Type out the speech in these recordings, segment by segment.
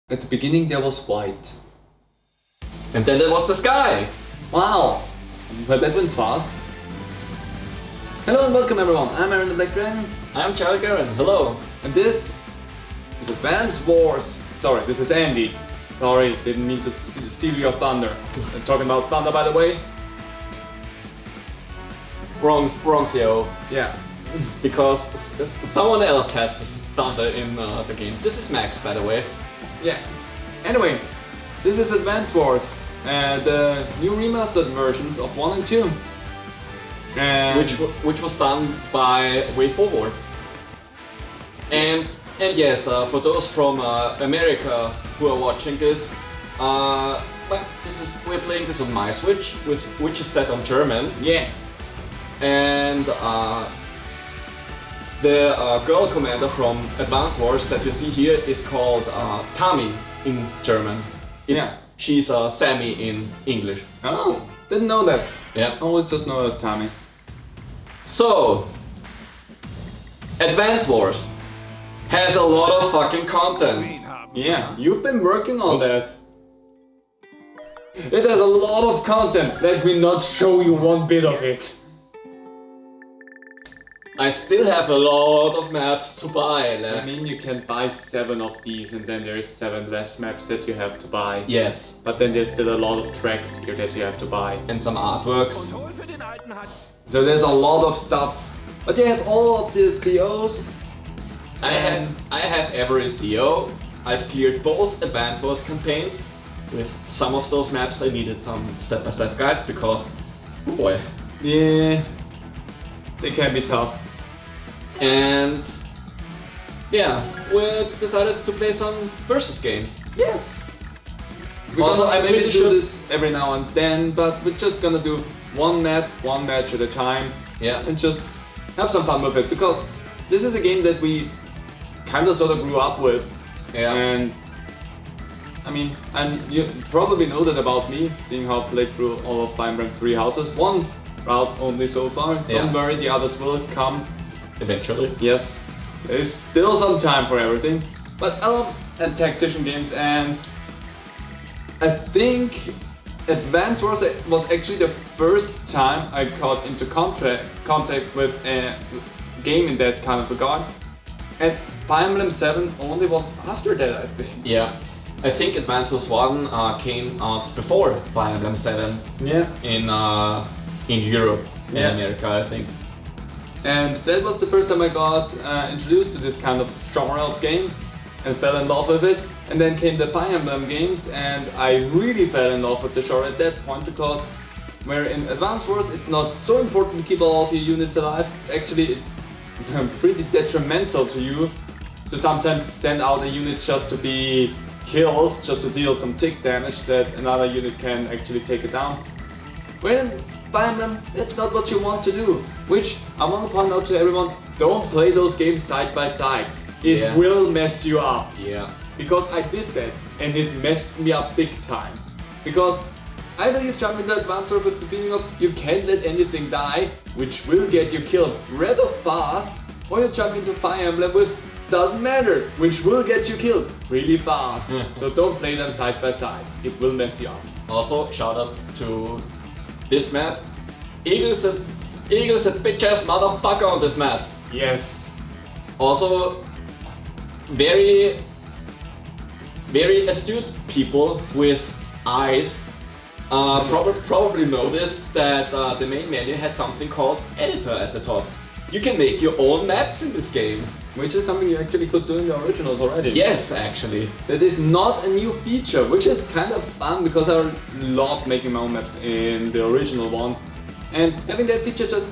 At the beginning there was white. And then there was the sky. Wow! But that went fast. Hello and welcome everyone, I'm Aaron the Black Dragon. I'm Charlie Garen, hello. And this is Advance Wars. Sorry, this is Andy. Sorry, didn't mean to steal your thunder. I'm talking about thunder, by the way. Wrong CEO. Yeah. Because someone else has this thunder in the game. This is Max, by the way. Yeah. Anyway, this is Advance Wars, the new remastered versions of 1 and 2. And Which was done by WayForward. And yes, for those from America who are watching this, we're playing this on my Switch, which is set on German. yeah. And the girl commander from Advance Wars that you see here is called Tami in German. She's Sammy in English. Oh, didn't know that. Yeah. Always just know her as Tommy. So, Advance Wars has a lot of fucking content. Yeah, you've been working on that. It has a lot of content. Let me not show you one bit of it. I still have a lot of maps to buy left. I mean, you can buy 7 of these and then there's 7 less maps that you have to buy. Yes. But then there's still a lot of tracks here that you have to buy. And some artworks. So there's a lot of stuff. But you have all of the COs. I have every CO. I've cleared both Advance Wars campaigns. With some of those maps I needed some step-by-step guides because, oh boy. Yeah, they can be tough. And yeah, we decided to play some versus games. Yeah. Also, I maybe really do should this every now and then, but we're just gonna do one map, one match at a time. Yeah. And just have some fun with it, because this is a game that we kind of sort of grew up with. Yeah. And I mean, and you probably know that about me, seeing how I played through all of Fire Emblem 3 Houses. One route only so far. Yeah. Don't worry, the others will come. Eventually. Yes, there's still some time for everything. But I love tactician games, and I think Advance Wars was actually the first time I got into contact with a game in that kind of regard. And Fire Emblem 7 only was after that, I think. Yeah. I think Advance Wars 1 came out before Fire Emblem 7. Yeah. In Europe, in Yeah. America, I think. And that was the first time I got introduced to this kind of genre of game and fell in love with it. And then came the Fire Emblem games, and I really fell in love with the genre at that point, because where in Advance Wars it's not so important to keep all of your units alive. Actually, it's pretty detrimental to you to sometimes send out a unit just to be killed, just to deal some tick damage that another unit can actually take it down. When Fire Emblem, that's not what you want to do. Which I want to point out to everyone, don't play those games side by side. It will mess you up. Yeah. Because I did that and it messed me up big time. Because either you jump into Advance Wars with the feeling of you can't let anything die, which will get you killed rather fast, or you jump into Fire Emblem with doesn't matter, which will get you killed really fast. So don't play them side by side. It will mess you up. Also, shoutouts to this map. Eagle's a bitch ass motherfucker on this map. Yes. Also, very astute people with eyes probably noticed that the main menu had something called editor at the top. You can make your own maps in this game. Which is something you actually could do in the originals already. Yes, actually. That is not a new feature, which is kind of fun, because I loved making my own maps in the original ones. And having that feature just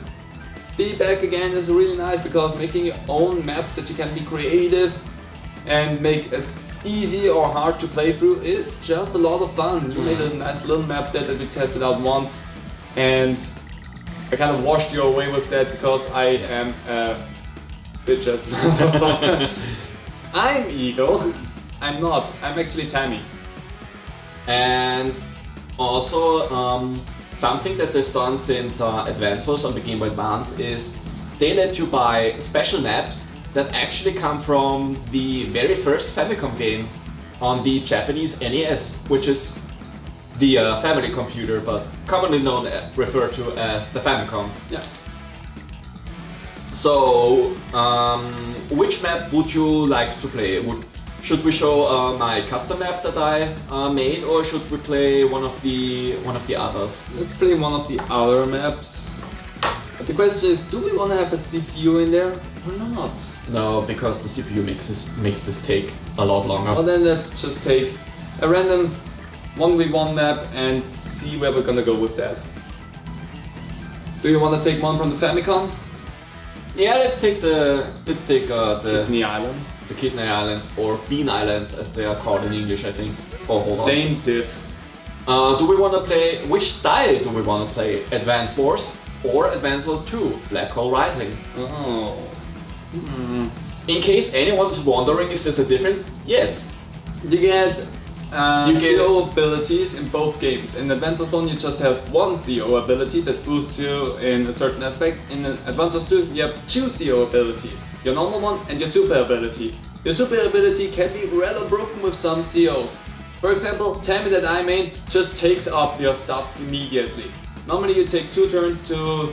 be back again is really nice, because making your own maps that you can be creative and make as easy or hard to play through is just a lot of fun. You made a nice little map that we tested out once, and I kind of washed you away with that, because I am a bitch ass motherfucker. I'm Eagle. I'm not. I'm actually Tammy. And also, something that they've done since Advance Wars on the Game Boy Advance is they let you buy special maps that actually come from the very first Famicom game. on the Japanese NES, which is the family computer, but commonly known referred to as the Famicom. Yeah. So, which map would you like to play? Should we show my custom map that I made, or should we play one of the others? Let's play one of the other maps. But the question is, do we want to have a CPU in there or not? No, because the CPU makes this take a lot longer. Well, then let's just take a random 1v1 map and see where we're gonna go with that. Do you want to take one from the Famicom? Yeah, let's take the Kidney Island. the Kidney Islands, or Bean Islands as they are called in English, I think. Oh, hold on. Same diff. Do we want to play? Which style do we want to play? Advance Wars or Advance Wars 2? Black Hole Rising. Oh. In case anyone's wondering if there's a difference, yes. You get You get- CO abilities in both games. In Advance Wars 1 you just have one CO ability that boosts you in a certain aspect. In Advance Wars 2 you have two CO abilities. Your normal one and your super ability. Your super ability can be rather broken with some COs. For example, Tammy that I made just takes up your stuff immediately. Normally you take 2 turns to...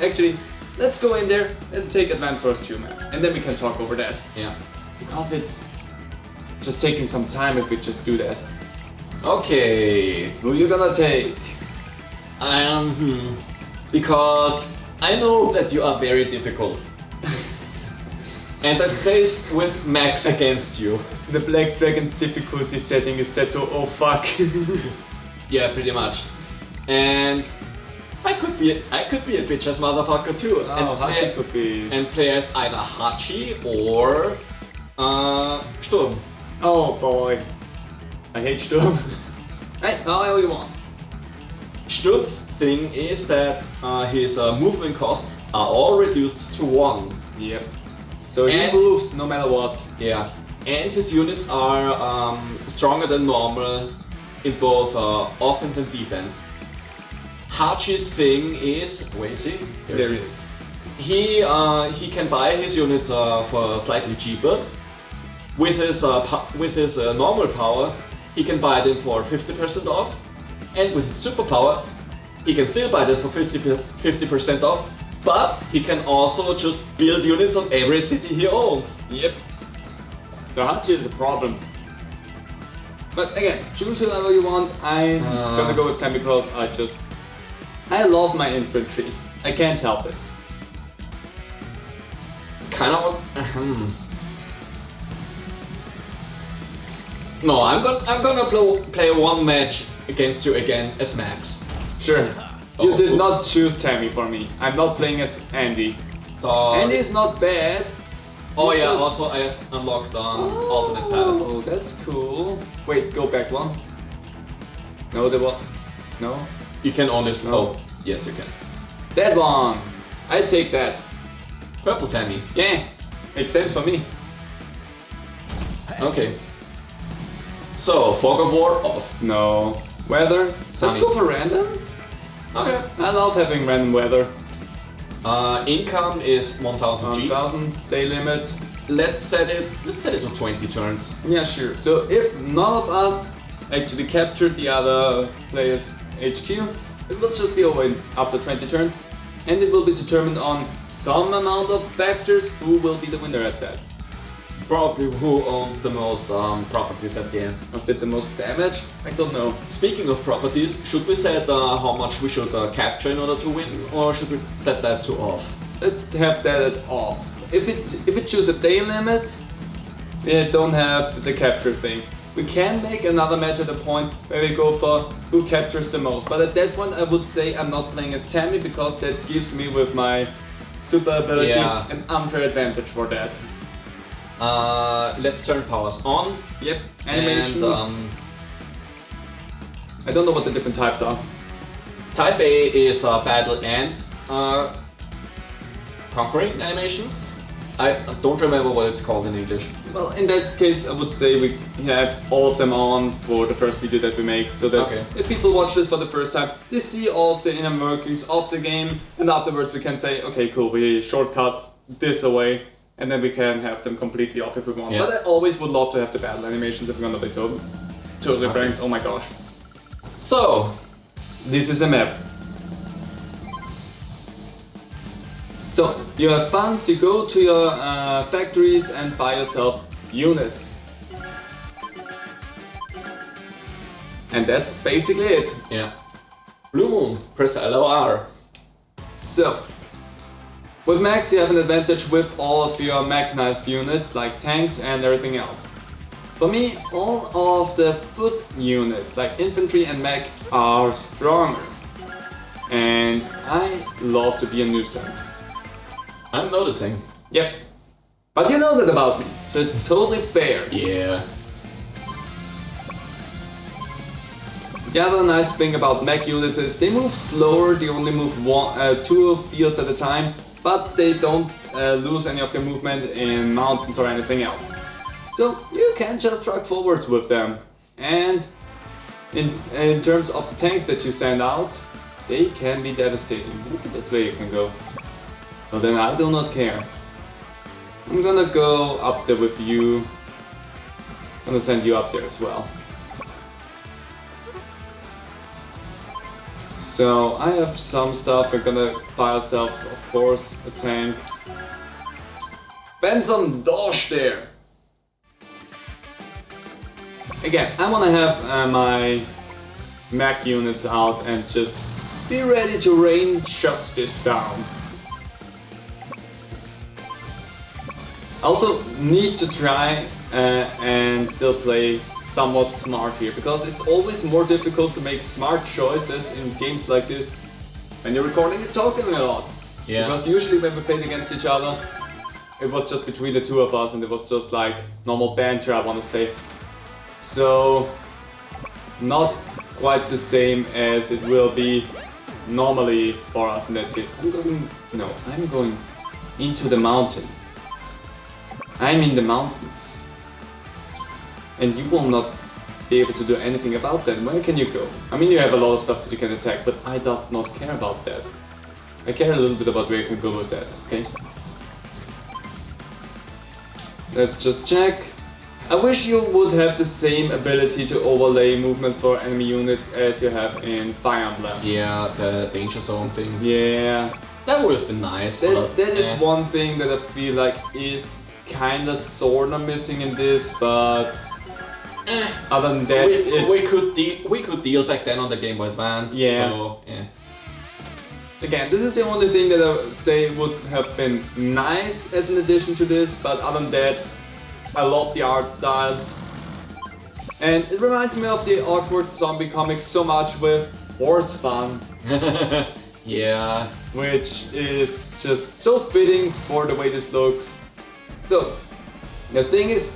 Actually, let's go in there and take Advance Wars 2 map. And then we can talk over that. Yeah. Because it's just taking some time if we just do that. Okay. Who you gonna take? Because I know that you are very difficult. And I played with Max against you. The Black Dragon's difficulty setting is set to oh fuck. Yeah, pretty much. And I could be a bitch ass motherfucker too. Oh, and Hachi could be... And play as either Hachi or Sturm. Oh boy. I hate Sturm. Hey, how you want? Sturm's thing is that his movement costs are all reduced to 1. Yep. So he And- moves no matter what. Yeah. And his units are stronger than normal in both offense and defense. Hachi's thing is, where is he? There he is. He can buy his units for slightly cheaper. With his normal power, he can buy them for 50% off, and with his superpower, he can still buy them for 50% off. But he can also just build units on every city he owns. Yep. The Hachi is a problem. But again, choose whoever you want. I'm gonna go with Tammy because I love my infantry. I can't help it. Kind of. No, I'm gonna play one match against you again as Max. Sure. You did not choose Tammy for me. I'm not playing as Andy. So, Andy is not bad. Oh He's yeah, just- also I have unlocked alternate paths. Oh, that's cool. Wait, go back one. No, there was... No? You can only... No. Oh, yes you can. That one! I take that. Purple Tammy. Yeah, makes sense for me. Okay. So, Fog of War off. No. Weather? Sunny. Let's go for random? Okay. I love having random weather. Income is 1000 G. 1000 day limit. Let's set it to 20 turns. Yeah, sure. So if none of us actually captured the other player's HQ, it will just be over after 20 turns, and it will be determined on some amount of factors who will be the winner at that. Probably who owns the most properties at the end. Or did the most damage? I don't know. Speaking of properties, should we set how much we should capture in order to win, or should we set that to off? Let's have that at off. If it choose a day limit, we don't have the capture thing. We can make another match at a point where we go for who captures the most. But at that point I would say I'm not playing as Tammy because that gives me with my super ability an unfair advantage for that. Let's turn powers on. Yep, animations. And I don't know what the different types are. Type A is battle and conquering animations. I don't remember what it's called in English. Well, in that case I would say we have all of them on for the first video that we make, so that if people watch this for the first time, they see all of the inner workings of the game, and afterwards we can say, okay cool, we shortcut this away and then we can have them completely off if we want. Yeah. But I always would love to have the battle animations if I'm gonna be totally frank. Oh my gosh. So, this is a map. So, you have funds, you go to your factories and buy yourself units. And that's basically it. Yeah. Blue Moon, press LOR. So, with mechs you have an advantage with all of your mechanized units like tanks and everything else. For me, all of the foot units like infantry and mech are stronger. And I love to be a nuisance. I'm noticing. Yep. But you know that about me, so it's totally fair. Yeah. The other nice thing about mech units is they move slower, they only move 2 fields at a time, but they don't lose any of their movement in mountains or anything else. So you can just truck forwards with them. And in terms of the tanks that you send out, they can be devastating. Look at that way you can go. So then I do not care. I'm gonna go up there with you. I'm gonna send you up there as well. So I have some stuff. We're gonna buy ourselves, of course, a tank. Spend some dosh there. Again, I wanna have my mech units out and just be ready to rain justice down. I also need to try and still play somewhat smart here, because it's always more difficult to make smart choices in games like this when you're recording and talking a lot. Yeah. Because usually when we played against each other, it was just between the two of us and it was just like normal banter, I want to say. So, not quite the same as it will be normally for us in that case. I'm going into the mountains. I'm in the mountains. And you will not be able to do anything about that. Where can you go? I mean, you have a lot of stuff that you can attack, but I do not care about that. I care a little bit about where you can go with that, okay? Let's just check. I wish you would have the same ability to overlay movement for enemy units as you have in Fire Emblem. Yeah, the danger zone thing. Yeah. That would have been nice. That is one thing that I feel like is kinda sorta missing in this, but other than that, we could deal back then on the Game Boy Advance. Yeah. So yeah. Again, this is the only thing that I would say would have been nice as an addition to this, but other than that, I love the art style. And it reminds me of the awkward zombie comics so much with Horse Fun. Yeah. Which is just so fitting for the way this looks. So, the thing is,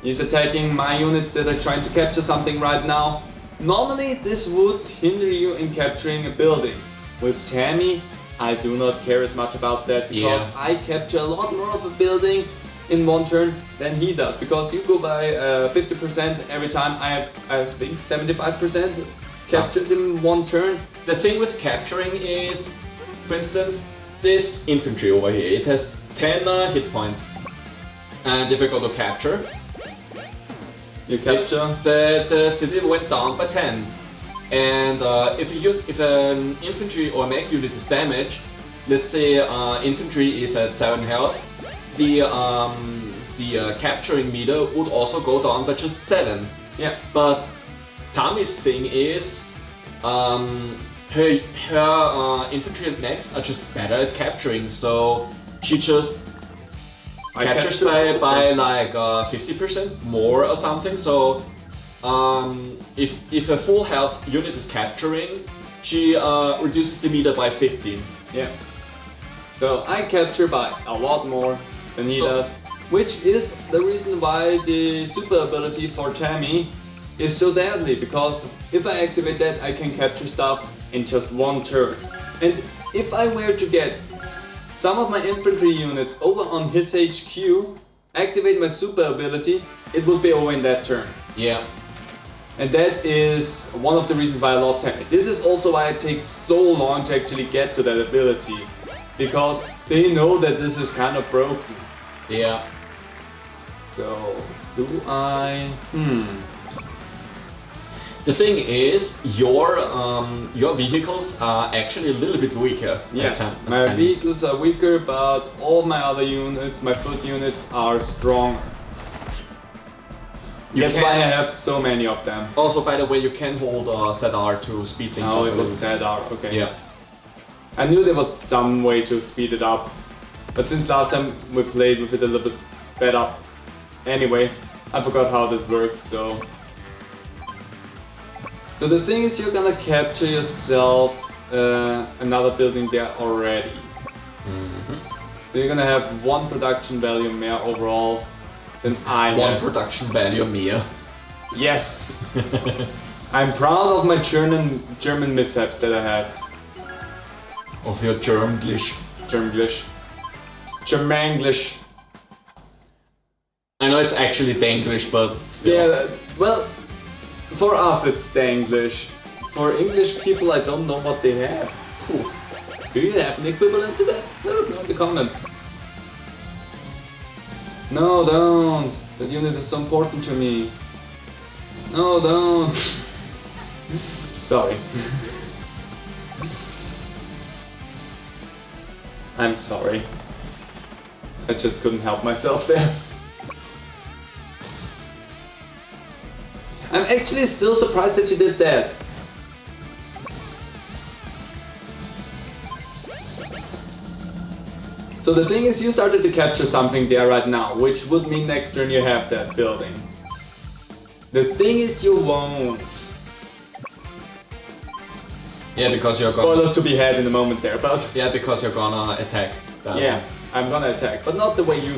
he's attacking my units that are trying to capture something right now. Normally this would hinder you in capturing a building. With Tammy, I do not care as much about that, because I capture a lot more of a building in one turn than he does. Because you go by 50% every time, I think 75% captured in one turn. The thing with capturing is, for instance, this infantry over here, it has 10 hit points. And if I go to capture, you capture? The city went down by 10. And if an infantry or mech unit is damaged, let's say infantry is at 7 health, the capturing meter would also go down by just 7. Yeah. But Tami's thing is, her infantry and mechs are just better at capturing, so she just captures by like 50% more or something. So if a full health unit is capturing, she reduces the meter by 15. Yeah. So I capture by a lot more than he does, which is the reason why the super ability for Tammy is so deadly, because if I activate that, I can capture stuff in just one turn. And if I were to get some of my infantry units over on his HQ, activate my super ability, it would be over in that turn. Yeah. And that is one of the reasons why I love Tammy. This is also why it takes so long to actually get to that ability, because they know that this is kind of broken. Yeah. So, do I... The thing is, your vehicles are actually a little bit weaker. Yes, my vehicles are weaker, but all my other units, my foot units, are stronger. That's why I have so many of them. Also, by the way, you can hold ZR to speed things up. Oh, it was ZR, okay. Yeah. I knew there was some way to speed it up, but since last time we played with it a little bit better. Anyway, I forgot how that worked, so... So the thing is, you're gonna capture yourself another building there already. So you're gonna have one production value more overall than I have. One production value more. Yes! I'm proud of my German mishaps that I had. Of your Germanglish. Germanglish. I know it's actually Danglish, but still. Yeah, well, for us it's Danglish. For English people, I don't know what they have. Whew. Do you have an equivalent to that? Let us know in the comments. No, don't. That unit is so important to me. No, don't. Sorry. I'm sorry. I just couldn't help myself there. I'm actually still surprised that you did that. So the thing is, you started to capture something there right now, which would mean next turn you have that building. The thing is, you won't. Yeah, because you're Spoilers to be had in a moment there, but... Yeah, because you're gonna attack. Yeah, I'm gonna attack, but not the way you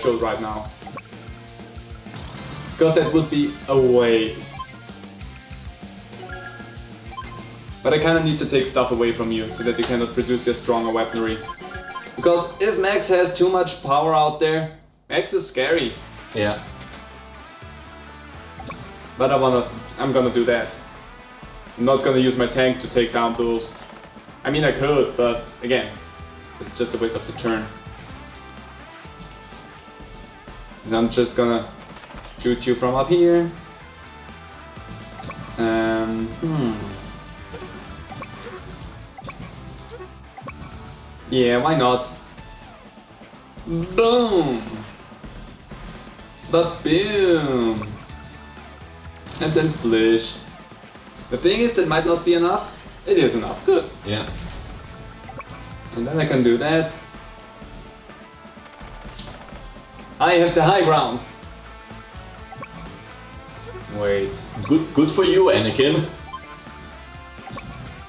showed right now. Because that would be a waste. But I kinda need to take stuff away from you, so that you cannot produce your stronger weaponry. Because if Max has too much power out there, Max is scary. Yeah. But I'm gonna do that. I'm not gonna use my tank to take down those. I mean I could, but again, it's just a waste of the turn. And I'm just gonna shoot you from up here. Yeah, why not? Boom! But boom! And then splish. The thing is, that might not be enough. It is enough. Good. Yeah. And then I can do that. I have the high ground. Wait. Good for you, Anakin.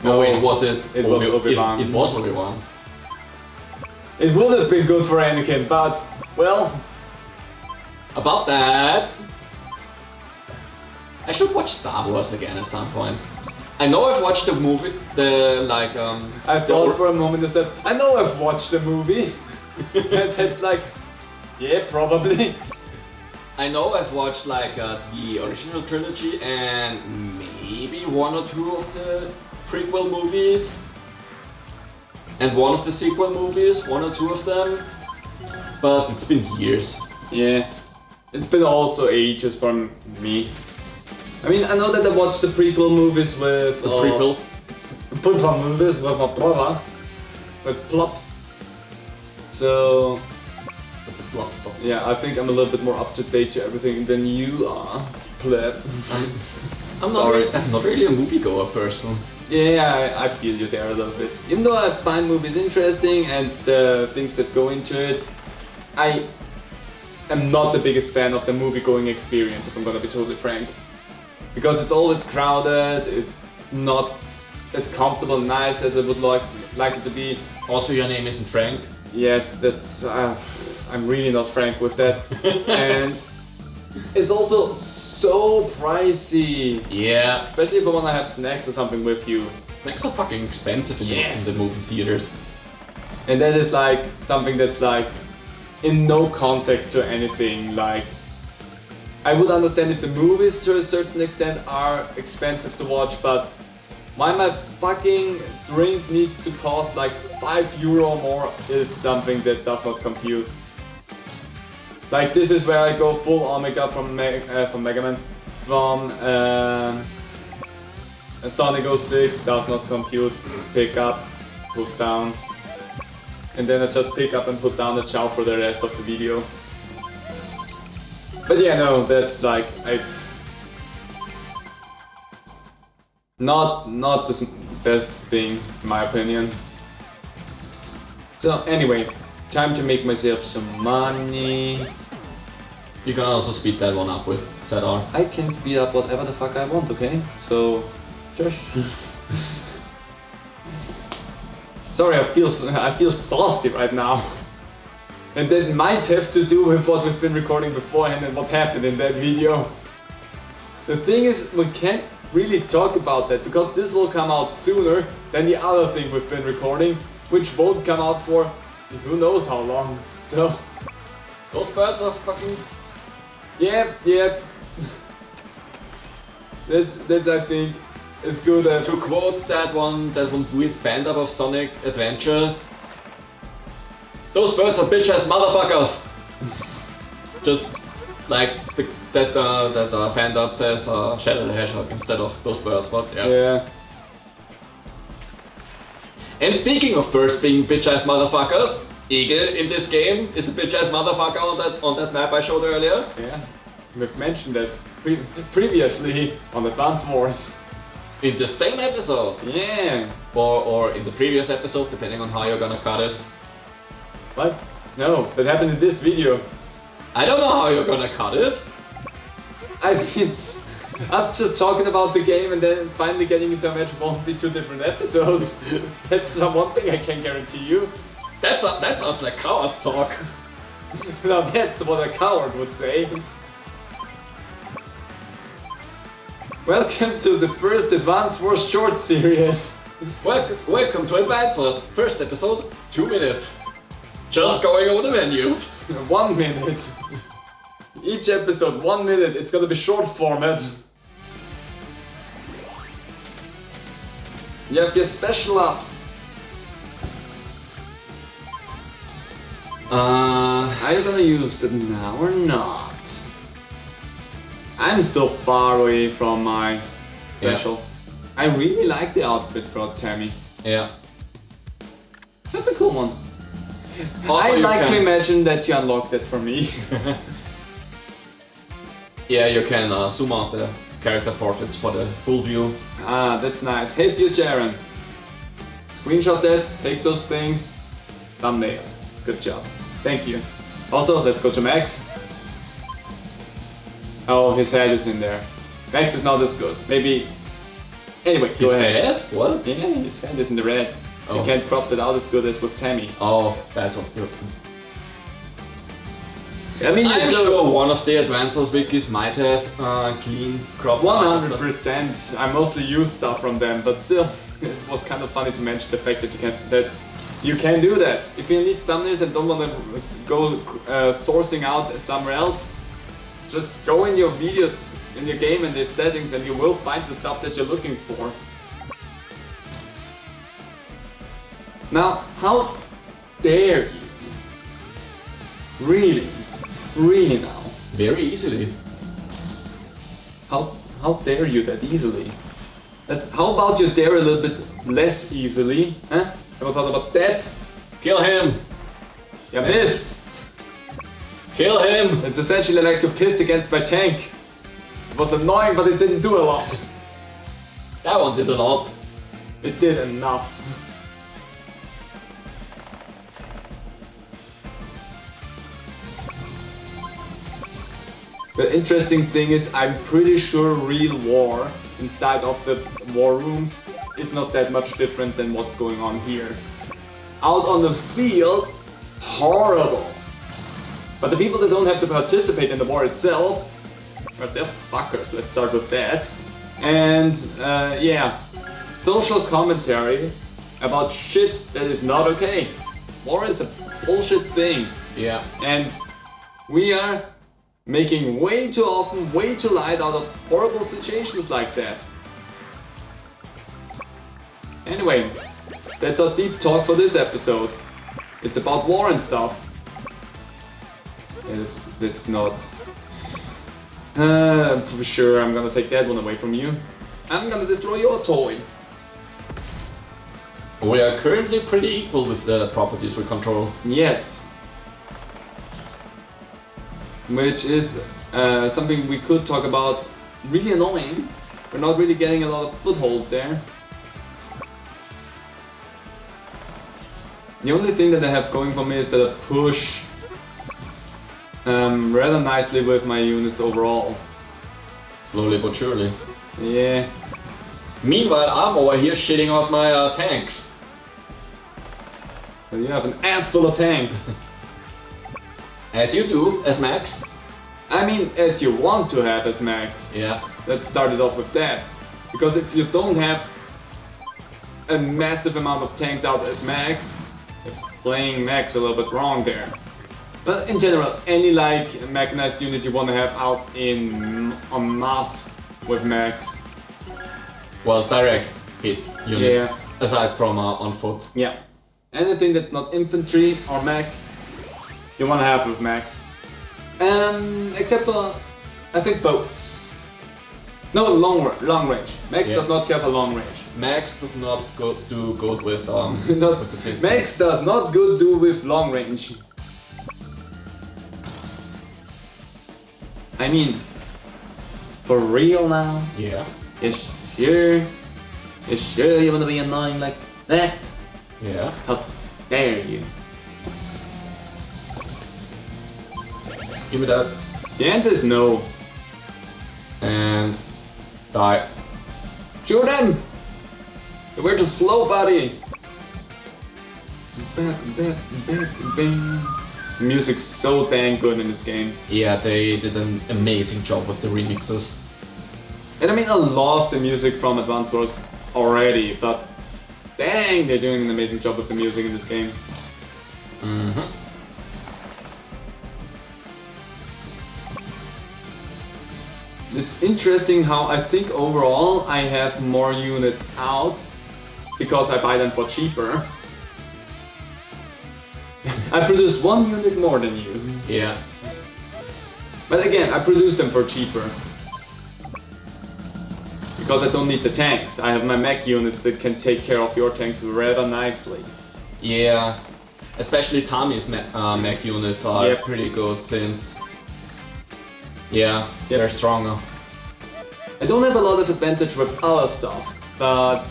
No, wait, was it? It was Obi-Wan. It was Obi-Wan. It would have been good for Anakin, but, well... About that... I should watch Star Wars again at some point. I know I've watched the movie, I thought for a moment I said, I know I've watched the movie. And that's like, yeah, probably. I know I've watched the original trilogy and maybe one or two of the prequel movies. And one of the sequel movies, one or two of them. But it's been years. Yeah, it's been also ages for me. I mean, I know that I watched the prequel movies with... The prequel? Prequel movies with my brother. With Plop. So... With the plot stuff. Yeah, I think I'm a little bit more up to date to everything than you are, pleb. I'm not really a moviegoer person. Yeah, I feel you there a little bit. Even though I find movies interesting and the things that go into it, I am not the biggest fan of the movie-going experience, if I'm gonna be totally frank. Because it's always crowded, it's not as comfortable and nice as I would like it to be. Also, your name isn't Frank. Yes, that's... I'm really not frank with that. And it's also so pricey. Yeah. Especially if I want to have snacks or something with you. Snacks are fucking expensive in the movie theaters. And that is like something that's like in no context to anything. Like, I would understand if the movies to a certain extent are expensive to watch, but why my fucking drink needs to cost like €5 more is something that does not compute. Like this is where I go full Omega from Mega Man, from Sonic 06, does not compute, pick up, put down, and then I just pick up and put down the chow for the rest of the video. But yeah, no, that's like not the best thing in my opinion. So anyway, time to make myself some money. You can also speed that one up with ZR. I can speed up whatever the fuck I want, okay? So, just... Sorry, I feel saucy right now. And that might have to do with what we've been recording beforehand and what happened in that video. The thing is, we can't really talk about that because this will come out sooner than the other thing we've been recording, which won't come out for who knows how long. So, those birds are fucking... Yep. That's I think as good as... To quote that one weird fan-dub of Sonic Adventure, those birds are bitch-ass motherfuckers! Just like that fan-dub says Shadow the Hedgehog instead of those birds, but yeah. And speaking of birds being bitch-ass motherfuckers, Eagle in this game is a bitch-ass motherfucker on that map I showed earlier. Yeah, we've mentioned that previously on Advance Wars. In the same episode. Yeah. Or in the previous episode, depending on how you're gonna cut it. What? No, that happened in this video. I don't know how you're gonna cut it. I mean, us just talking about the game and then finally getting into a match won't be 2 different episodes. That's one thing I can guarantee you. That sounds like cowards talk. Now that's what a coward would say. Welcome to the first Advance Wars short series. Welcome to Advance Wars. First episode, 2 minutes. Just going over the menus. 1 minute. Each episode, 1 minute. It's gonna be short format. You have your special up. Are you gonna use it now or not? I'm still far away from my special. Yeah. I really like the outfit for Tammy. Yeah. That's a cool one. Also, I'd like to imagine that you unlocked it for me. Yeah, you can zoom out the character portraits for the full view. Ah, that's nice. Hey, future Aaron. Screenshot that, take those things. Thumbnail. Good job. Thank you. Also, let's go to Max. Oh, his head is in there. Max is not as good. Maybe... Anyway, go ahead. His head? What? Yeah, his head is in the red. Oh. You can't crop that out as good as with Tammy. Oh, that's what you're... I mean, I'm sure one of the Advance Wars wikis might have clean crop. 100%. I mostly use stuff from them, but still, it was kind of funny to mention the fact that you can do that. If you need thumbnails and don't want to go sourcing out somewhere else, just go in your videos, in your game and the settings, and you will find the stuff that you're looking for. Now, how dare you? Really? Really now? Very easily. How dare you that easily? How about you dare a little bit less easily? Huh? Ever thought about that? Kill him! You missed! Kill him! It's essentially like you pissed against my tank. It was annoying, but it didn't do a lot. That one did a lot. It did enough. The interesting thing is, I'm pretty sure real war inside of the war rooms is not that much different than what's going on here. Out on the field, horrible. But the people that don't have to participate in the war itself, well, they're fuckers, let's start with that. And yeah, social commentary about shit that is not okay. War is a bullshit thing. Yeah. And we are making way too often, way too light out of horrible situations like that. Anyway, that's our deep talk for this episode. It's about war and stuff. Yeah, that's not... for sure, I'm gonna take that one away from you. I'm gonna destroy your toy. We are currently pretty equal with the properties we control. Yes. Which is something we could talk about. Really annoying. We're not really getting a lot of foothold there. The only thing that I have going for me is that I push rather nicely with my units overall. Slowly but surely. Yeah. Meanwhile, I'm over here shitting out my tanks. But you have an ass full of tanks. As you do, as Max. I mean, as you want to have as Max. Yeah. Let's start it off with that. Because if you don't have a massive amount of tanks out as Max, you're playing Max a little bit wrong there. But in general, any like mechanized unit you want to have out in en masse with Max. Well, direct hit units. Yeah. Aside from on foot. Yeah. Anything that's not infantry or mech, you want to have with Max. Except for, I think, boats. No, long range. Max does not have a long range. Max does not do good with Max does not do with long range. I mean, for real now? Yeah. You sure you wanna be annoying like that? Yeah. How dare you? Give me that. The answer is no. And die. Shoot him! We're too slow, buddy! The music's so dang good in this game. Yeah, they did an amazing job with the remixes. And I mean, I love the music from Advance Wars already, but dang, they're doing an amazing job with the music in this game. Mm-hmm. It's interesting how I think overall I have more units out because I buy them for cheaper. I produced one unit more than you. Yeah. But again, I produced them for cheaper. Because I don't need the tanks. I have my mech units that can take care of your tanks rather nicely. Yeah. Especially Tommy's mech units are pretty good since... Yeah, they're stronger. I don't have a lot of advantage with other stuff, but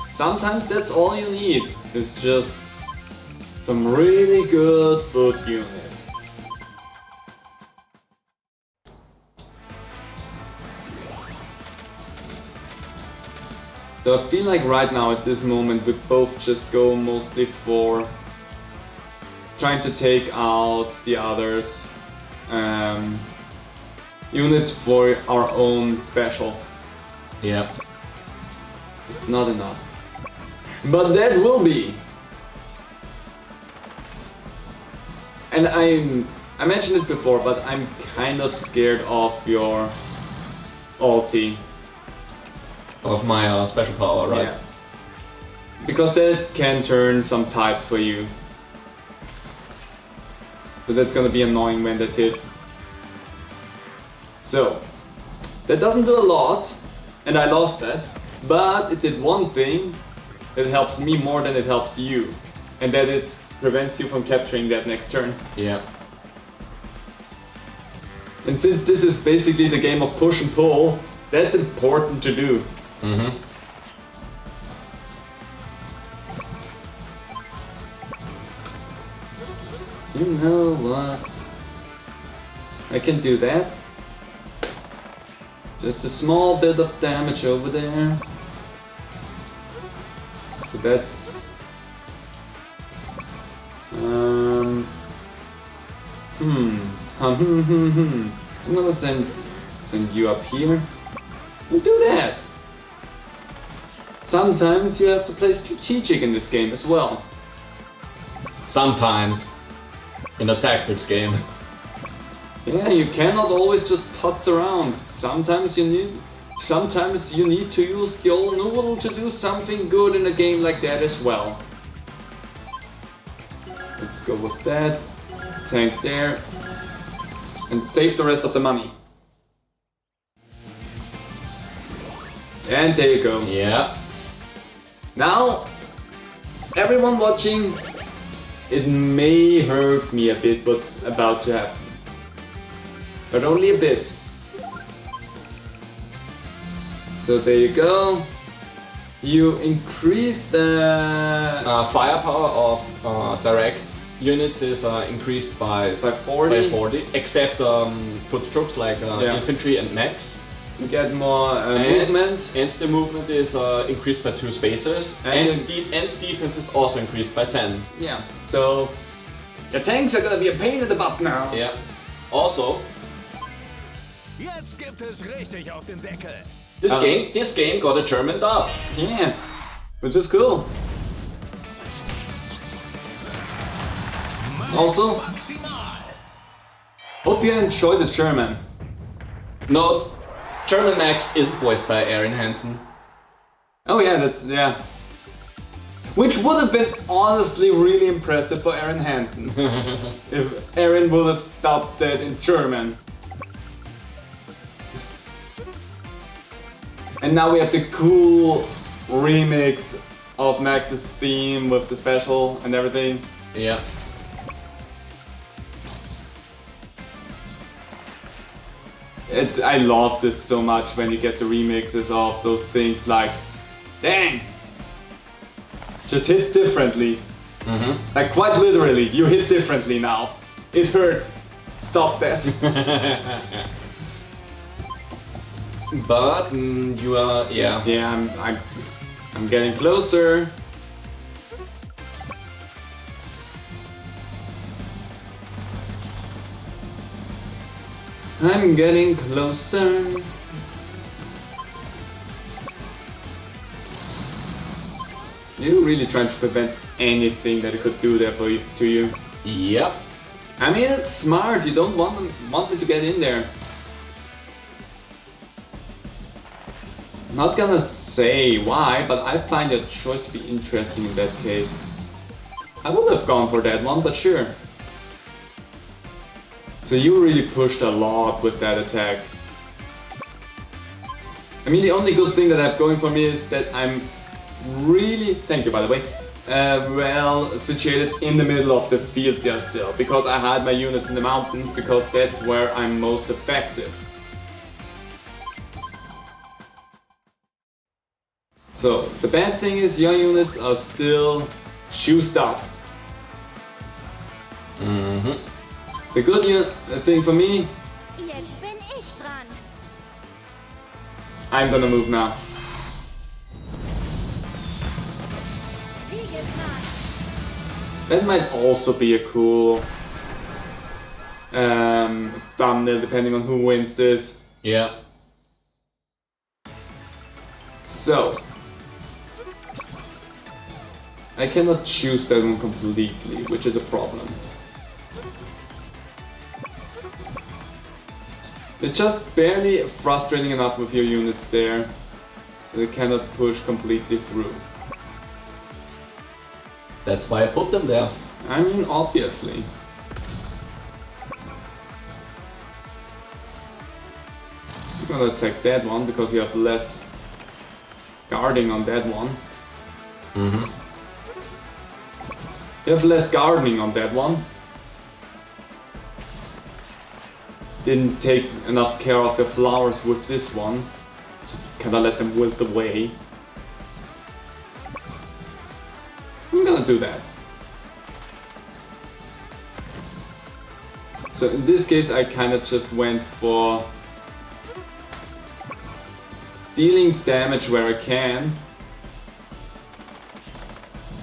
sometimes that's all you need. It's just some really good foot units. So I feel like right now at this moment we both just go mostly for trying to take out the others. Units for our own special. Yeah. It's not enough. But that will be. And I mentioned it before, but I'm kind of scared of your ulti. Of my special power, right? Yeah. Because that can turn some tides for you. So that's gonna be annoying when that hits. So, that doesn't do a lot, and I lost that, but it did one thing that helps me more than it helps you, and that is prevents you from capturing that next turn. Yeah. And since this is basically the game of push and pull, that's important to do. Mm-hmm. You know what? I can do that. Just a small bit of damage over there. So that's... I'm gonna send you up here. We'll do that. Sometimes you have to play strategic in this game as well. Sometimes. In a tactics game. Yeah, you cannot always just putz around. Sometimes you need to use the old noodle to do something good in a game like that as well. Let's go with that. Tank there. and save the rest of the money. And there you go. Yeah. Now, everyone watching, it may hurt me a bit what's about to happen. But only a bit. So there you go. You increase the firepower of direct units is increased by 40, except foot troops like infantry and mechs. You get more movement. And the movement is increased by 2 spacers. And defense is also increased by 10. Yeah. So your tanks are gonna be a pain in the butt now. Yeah. Also, Jetzt gibt es richtig auf den Deckel. this game got a German dub. Yeah. Which is cool. Also, hope you enjoyed the German. Note, German Max isn't voiced by Aaron Hansen. Oh yeah. Which would have been honestly really impressive for Aaron Hansen. If Aaron would have dubbed that in German. And now we have the cool remix of Max's theme with the special and everything. Yeah. I love this so much when you get the remixes of those things like, dang! Just hits differently. Like quite literally, you hit differently now. It hurts. Stop that. But you are, yeah. Yeah, I'm getting closer. I'm getting closer. You're really trying to prevent anything that it could do there for you, to you. Yep. I mean, it's smart. You don't want me to get in there. Not gonna say why, but I find your choice to be interesting in that case. I would have gone for that one, but sure. So you really pushed a lot with that attack. I mean, the only good thing that I have going for me is that I'm really, thank you by the way, well situated in the middle of the field there still, because I had my units in the mountains, because that's where I'm most effective. So, the bad thing is your units are still juiced up. The good thing for me, Jetzt bin ich dran. I'm gonna move now. Siegesmarsch. That might also be a cool thumbnail depending on who wins this. Yeah. So, I cannot choose that one completely, which is a problem. They're just barely frustrating enough with your units there. They cannot push completely through. That's why I put them there. I mean, obviously. You're gonna attack that one because you have less guarding on that one. You have less gardening on that one. Didn't take enough care of the flowers with this one. Just kinda let them wilt away. I'm gonna do that. So in this case I kinda just went for dealing damage where I can.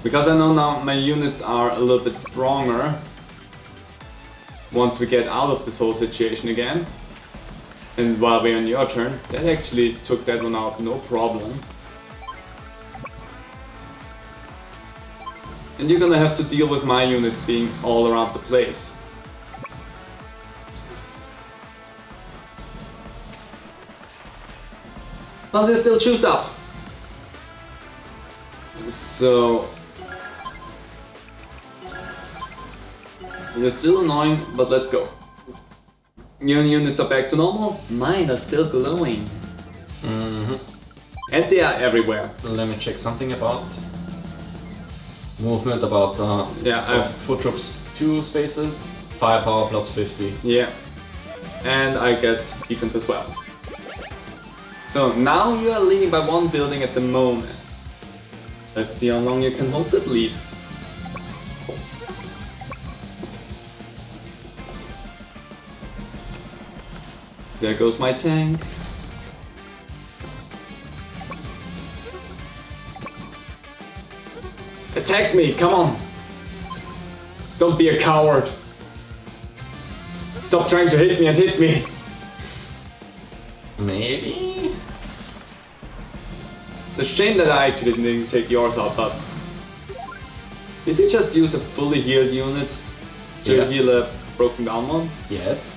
Because I know now my units are a little bit stronger once we get out of this whole situation again. And while we're on your turn, that actually took that one out, no problem. And you're gonna have to deal with my units being all around the place. Well, they're still juiced up. So... they're still annoying, but let's go. Your units are back to normal. Mine are still glowing. And they are everywhere. Let me check something about movement. About Yeah, I've foot troops 2 spaces, firepower plus 50. Yeah, and I get defense as well. So now you are leading by 1 building at the moment. Let's see how long you can hold that lead. There goes my tank. Attack me, come on! Don't be a coward! Stop trying to hit me and hit me! Maybe? It's a shame that I actually didn't take yours out, but... Did you just use a fully healed unit to heal a broken down one? Yes.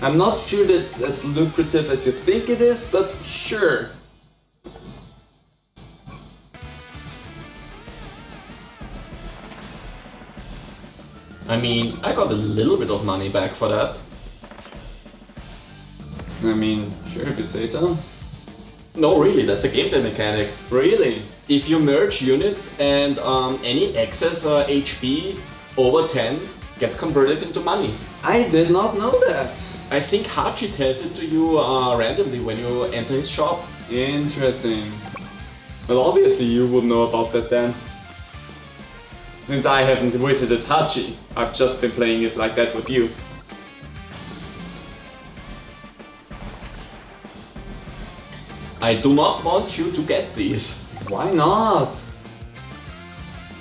I'm not sure that's as lucrative as you think it is, but sure. I mean, I got a little bit of money back for that. I mean, sure if you say so. No, really, that's a gameplay mechanic. Really? If you merge units and any excess HP over 10 gets converted into money. I did not know that. I think Hachi tells it to you randomly when you enter his shop. Interesting. Well, obviously you would know about that then. Since I haven't visited Hachi, I've just been playing it like that with you. I do not want you to get these. Why not?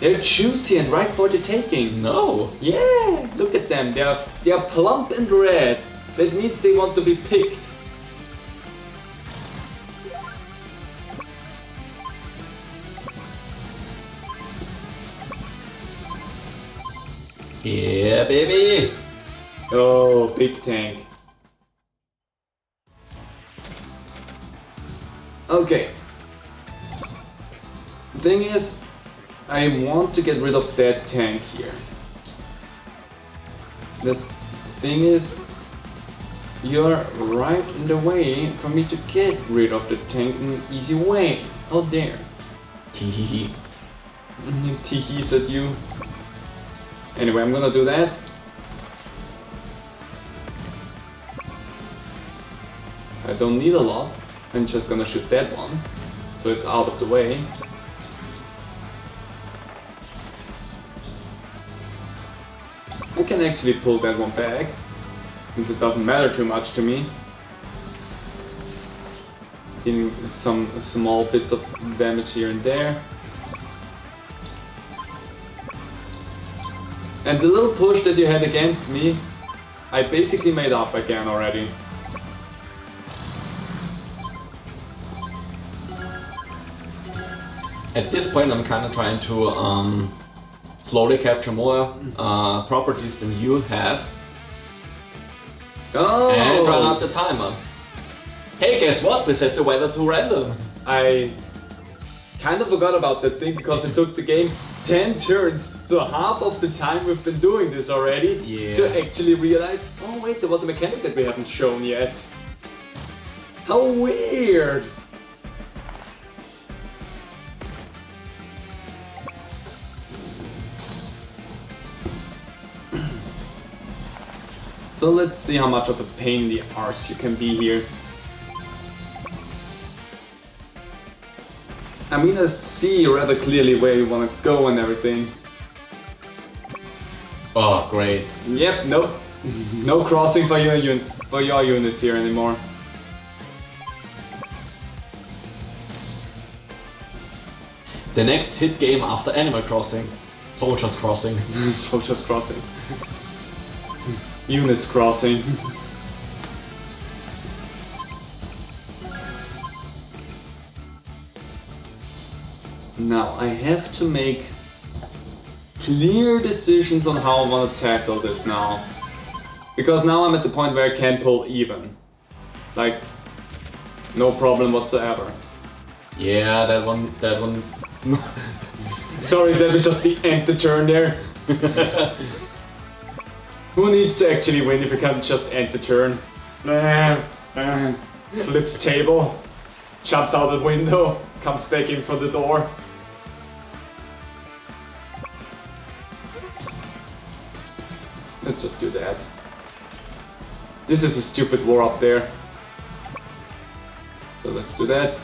They're juicy and right for the taking. No. Yeah, look at them. They are plump and red. That means they want to be picked. Yeah, baby. Oh, big tank. Okay. The thing is, I want to get rid of that tank here. The thing is, you're right in the way for me to get rid of the tank in an easy way. How dare. Teehee. Teehees at you. Anyway, I'm gonna do that. I don't need a lot. I'm just gonna shoot that one, so it's out of the way. I can actually pull that one back, since it doesn't matter too much to me. Dealing some small bits of damage here and there. And the little push that you had against me, I basically made up again already. At this point, I'm kind of trying to slowly capture more properties than you have. Oh! And run out the timer. Hey, guess what? We set the weather to random. I kind of forgot about that thing because it took the game 10 turns, so half of the time we've been doing this already, to actually realize, oh wait, there was a mechanic that we haven't shown yet. How weird! So let's see how much of a pain in the arse you can be here. I mean, I see rather clearly where you want to go and everything. Oh, great. Yep, nope. No crossing for your units here anymore. The next hit game after Animal Crossing. Soldiers Crossing. Soldiers Crossing. Units Crossing. Now, I have to make clear decisions on how I want to tackle this now. Because now I'm at the point where I can pull even. Like, no problem whatsoever. Yeah, that one. Sorry, that we just end the turn there. Who needs to actually win if you can't just end the turn? Flips table, jumps out the window, comes back in for the door. Let's just do that. This is a stupid war up there. So let's do that.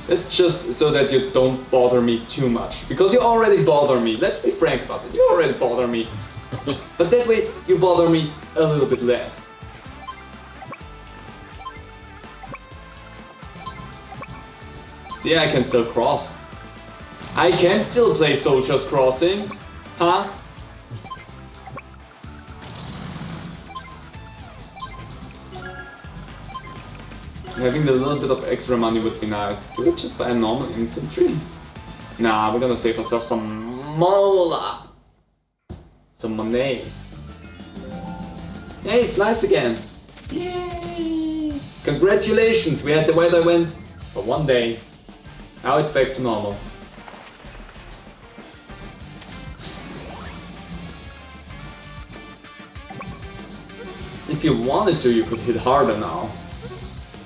It's just so that you don't bother me too much. Because you already bother me. Let's be frank about it. You already bother me. But that way you bother me a little bit less. See, I can still cross. I can still play Soldiers Crossing. Huh? Having a little bit of extra money would be nice. Do we just buy a normal infantry? Nah, we're gonna save ourselves some mola. Some money. Hey, it's nice again. Yay! Congratulations, we had the weather went for one day. Now it's back to normal. If you wanted to, you could hit harder now.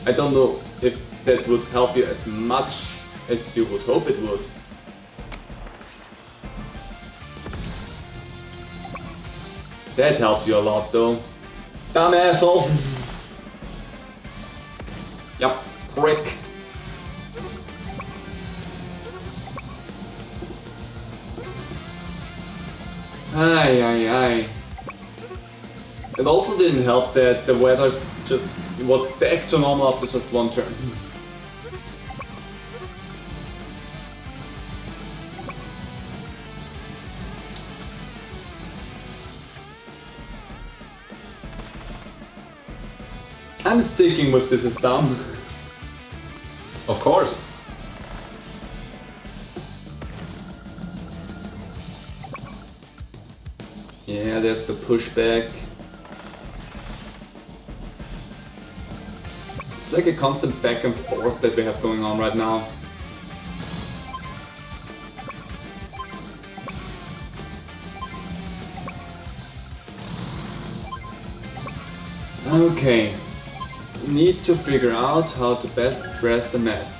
I don't know if that would help you as much as you would hope it would. That helped you a lot though. Dumb asshole! Yup, prick. Ay, ay, ay. It also didn't help that the weather's just was back to normal after just one turn. I'm sticking with this is dumb. Of course. Yeah, there's the pushback. It's like a constant back and forth that we have going on right now. Okay. Need to figure out how to best dress the mess.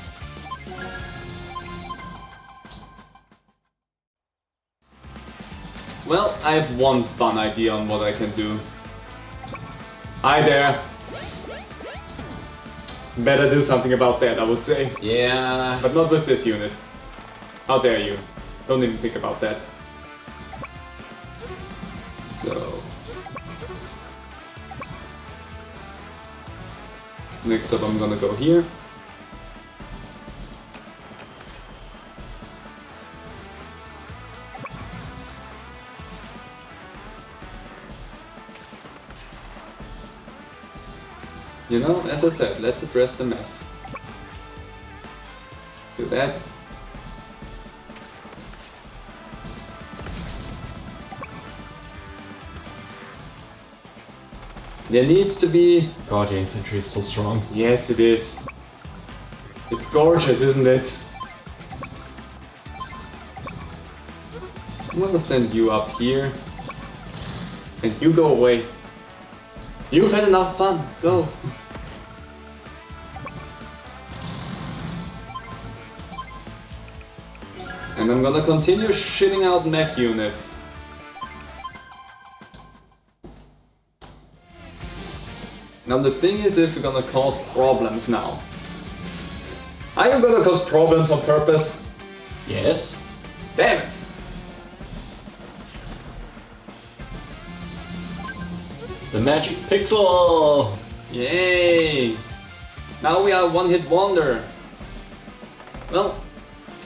Well, I have one fun idea on what I can do. Hi there. Better do something about that, I would say. Yeah. But not with this unit. How dare you? Don't even think about that. So... next up I'm gonna go here. You know, as I said, let's address the mess. Do that. There needs to be... God, the infantry is so strong. Yes, it is. It's gorgeous, isn't it? I'm gonna send you up here. And you go away. You've had enough fun. Go. And I'm gonna continue shitting out mech units. Now the thing is if you're gonna cause problems now. Are you gonna cause problems on purpose? Yes. Damn it! The magic pixel! Yay! Now we are one-hit wonder. Well,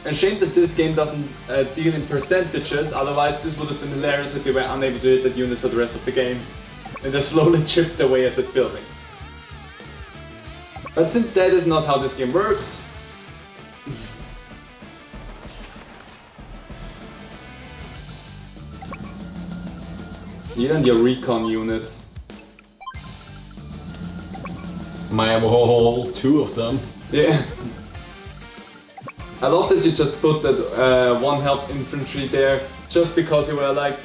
a shame that this game doesn't deal in percentages, otherwise this would have been hilarious if we were unable to hit that unit for the rest of the game. And they slowly chipped away at the buildings. But since that is not how this game works... you and your recon units. My whole two of them. Yeah. I love that you just put that one health infantry there just because you were like,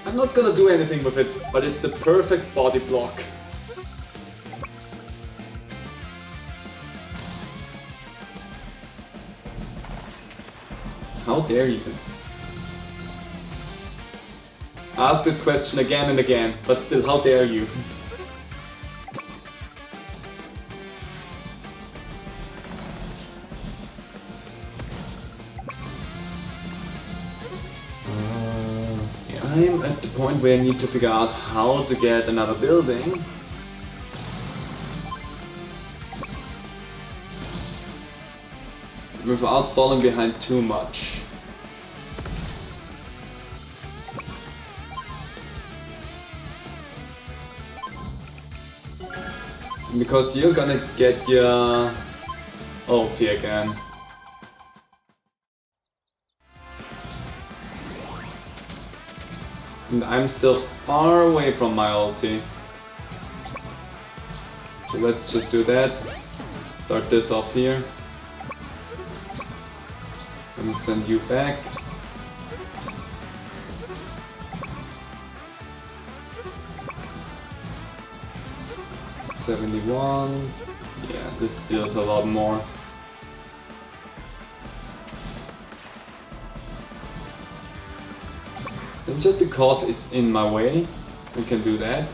I'm not gonna do anything with it, but it's the perfect body block. How dare you? Ask that question again and again, but still, how dare you? I'm at the point where I need to figure out how to get another building. Without falling behind too much. Because you're gonna get your ulti again. And I'm still far away from my ulti. So let's just do that. Start this off here. Let me send you back. $71. Yeah, this deals a lot more. And just because it's in my way, we can do that.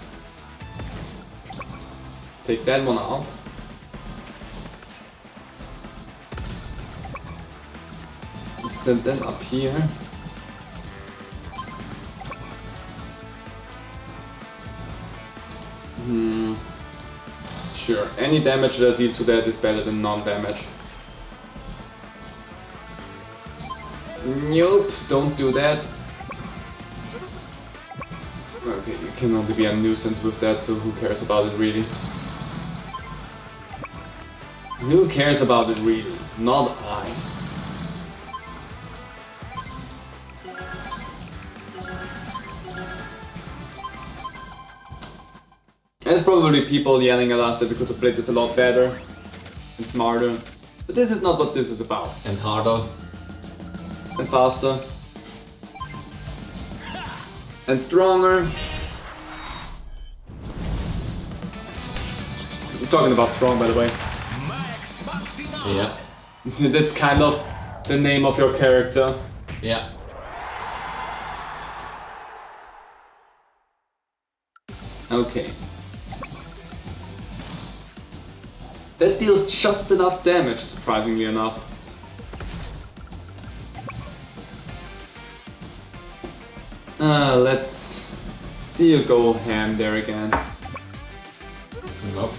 Take that one out. Send them up here. Sure, any damage that I deal to that is better than non-damage. Nope, don't do that. Okay, you can only be a nuisance with that, so who cares about it really? Who cares about it really? Not I. There's probably people yelling at us that we could have played this a lot better and smarter. But this is not what this is about. And harder. And faster. And stronger. I'm talking about strong, by the way. Max Maximal. Yeah. That's kind of the name of your character. Yeah. Okay. That deals just enough damage, surprisingly enough. Let's see you go ham there again. Nope.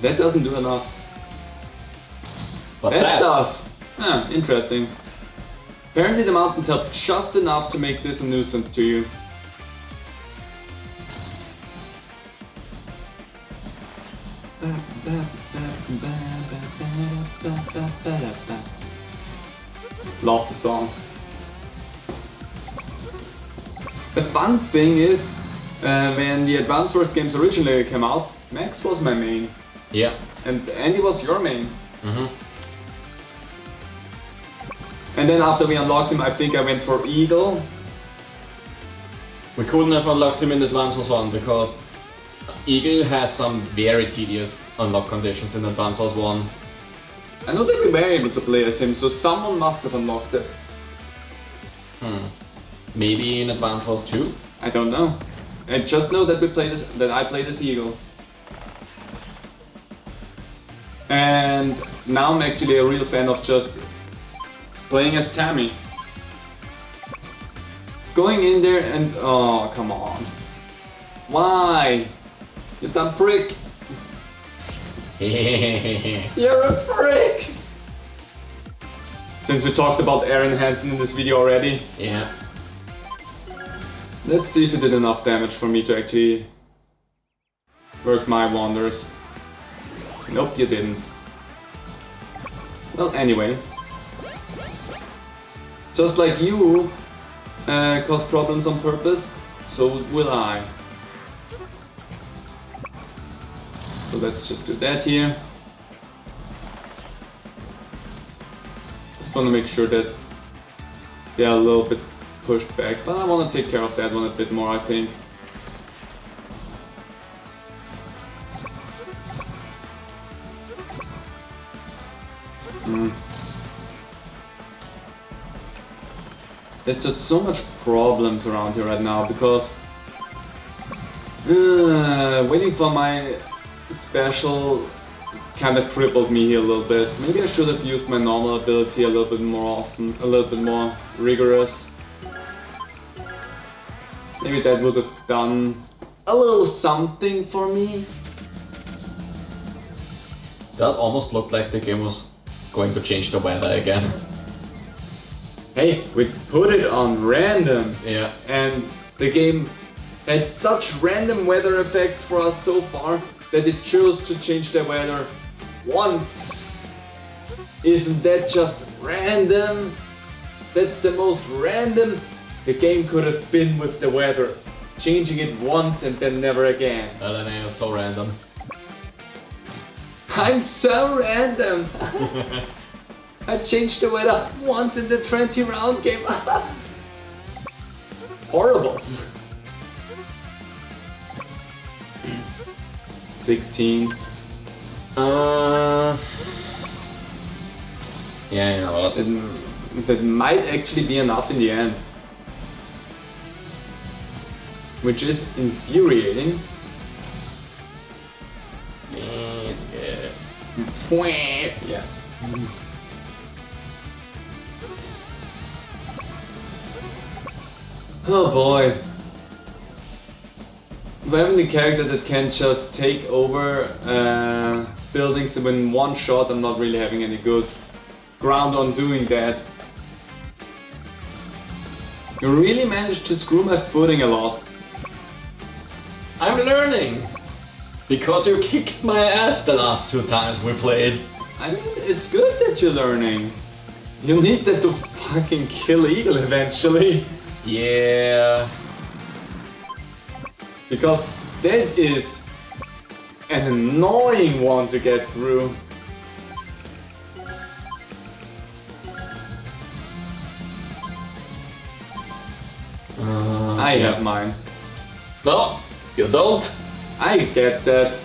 That doesn't do enough. But That does. Interesting. Apparently the mountains help just enough to make this a nuisance to you. Love the song. The fun thing is, when the Advance Wars games originally came out, Max was my main. Yeah. And Andy was your main. Mm-hmm. And then after we unlocked him, I think I went for Eagle. We couldn't have unlocked him in Advance Wars 1 because Eagle has some very tedious unlock conditions in Advance Wars 1. I know that we were able to play as him, so someone must have unlocked it. Maybe in Advance Wars 2? I don't know. I just know that I played as Eagle. And now I'm actually a real fan of just playing as Tammy. Going in there and... oh, come on. Why? You dumb prick. You're a prick! Since we talked about Aaron Hansen in this video already. Yeah. Let's see if it did enough damage for me to actually work my wonders. Nope, you didn't. Well, anyway. Just like you cause problems on purpose, so will I. So let's just do that here. Just want to make sure that they are a little bit pushed back, but I want to take care of that one a bit more, I think. There's just so much problems around here right now because waiting for my special kind of crippled me here a little bit. Maybe I should have used my normal ability a little bit more often, a little bit more rigorous. Maybe that would have done a little something for me. That almost looked like the game was going to change the weather again. Hey, we put it on random. Yeah. And the game had such random weather effects for us so far that it chose to change the weather once. Isn't that just random? That's the most random the game could have been with the weather. Changing it once and then never again. LNA is so random. I'm so random! I changed the weather once in the 20 round game. Horrible. 16. Yeah, you know what? That might actually be enough in the end. Which is infuriating. Yes, yes. Yes, yes. Oh boy. If I have any character that can just take over buildings in one shot, I'm not really having any good ground on doing that. You really managed to screw my footing a lot. I'm learning! Because you kicked my ass the last 2 times we played. I mean, it's good that you're learning. You need that to fucking kill Eagle eventually. Yeah. Because that is an annoying one to get through. I have mine. No, you don't. I get that.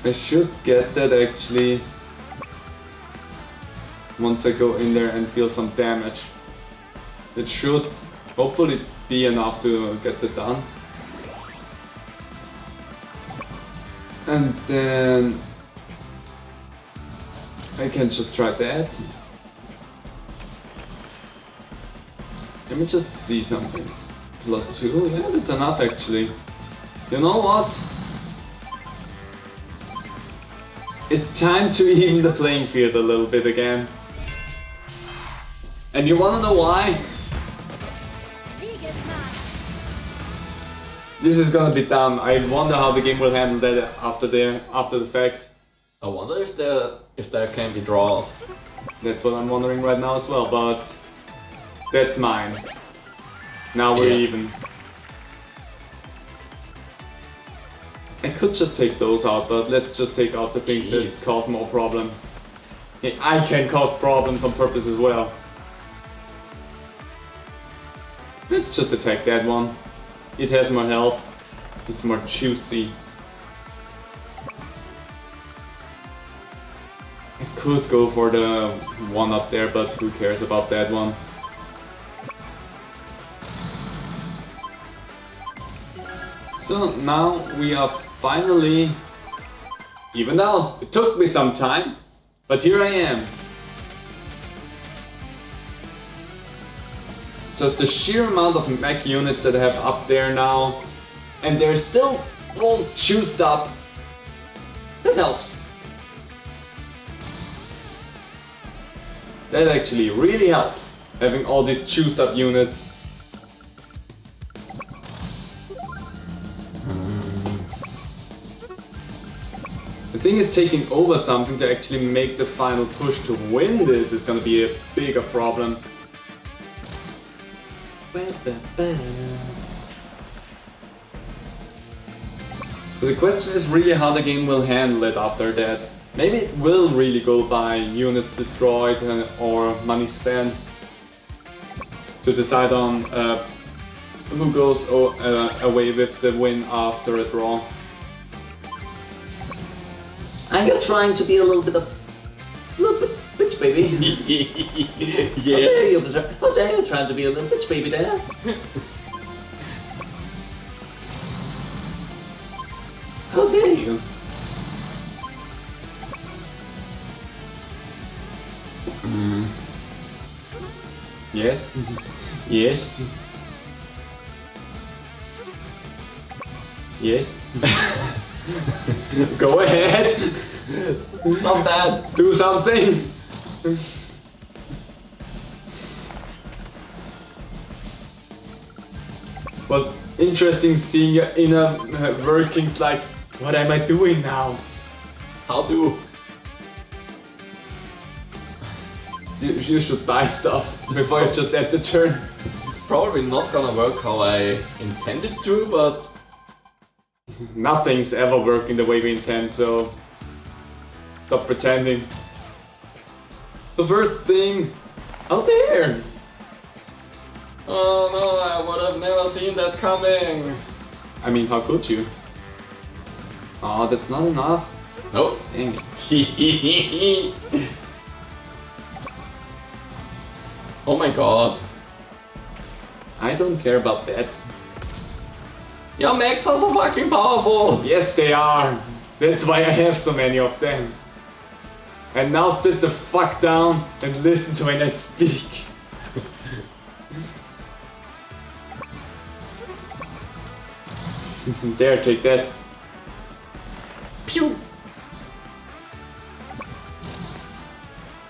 I should get that actually. Once I go in there and deal some damage. It should hopefully be enough to get it done. And then I can just try that. Let me just see something. +2, yeah, that's enough actually. You know what? It's time to even the playing field a little bit again. And you wanna know why? This is gonna be dumb. I wonder how the game will handle that after the fact. I wonder if there can be draws. That's what I'm wondering right now as well, but that's mine. Now we're even. I could just take those out, but let's just take out the things that cause more problem. Hey, I can cause problems on purpose as well. Let's just attack that one. It has more health. It's more juicy. I could go for the one up there, but who cares about that one? So now we are finally evened out. It took me some time, but here I am. Just the sheer amount of mech units that I have up there now, and they're still all juiced up. That helps. That actually really helps, having all these juiced up units. The thing is, taking over something to actually make the final push to win this is gonna be a bigger problem. So the question is really how the game will handle it after that. Maybe it will really go by units destroyed or money spent to decide on who goes away with the win after a draw. Are you trying to be a little bit bitch baby? Yes. How dare you trying to be a little bitch baby there? How dare you? Yes. Yes. Yes. Go ahead. Not bad. Do something. Was interesting seeing your inner workings. Like, what am I doing now? How do? You should buy stuff before you just end the turn. It's probably not gonna work how I intended to, but Nothing's ever working the way we intend, so stop pretending. The first thing out there. oh no, I would have never seen that coming. I mean, how could you? Oh, that's not enough. Nope. Dang it. Oh my god. I don't care about that. Your mechs are so fucking powerful. Yes, they are. That's why I have so many of them. And now sit the fuck down and listen to when I speak. There, take that. Pew.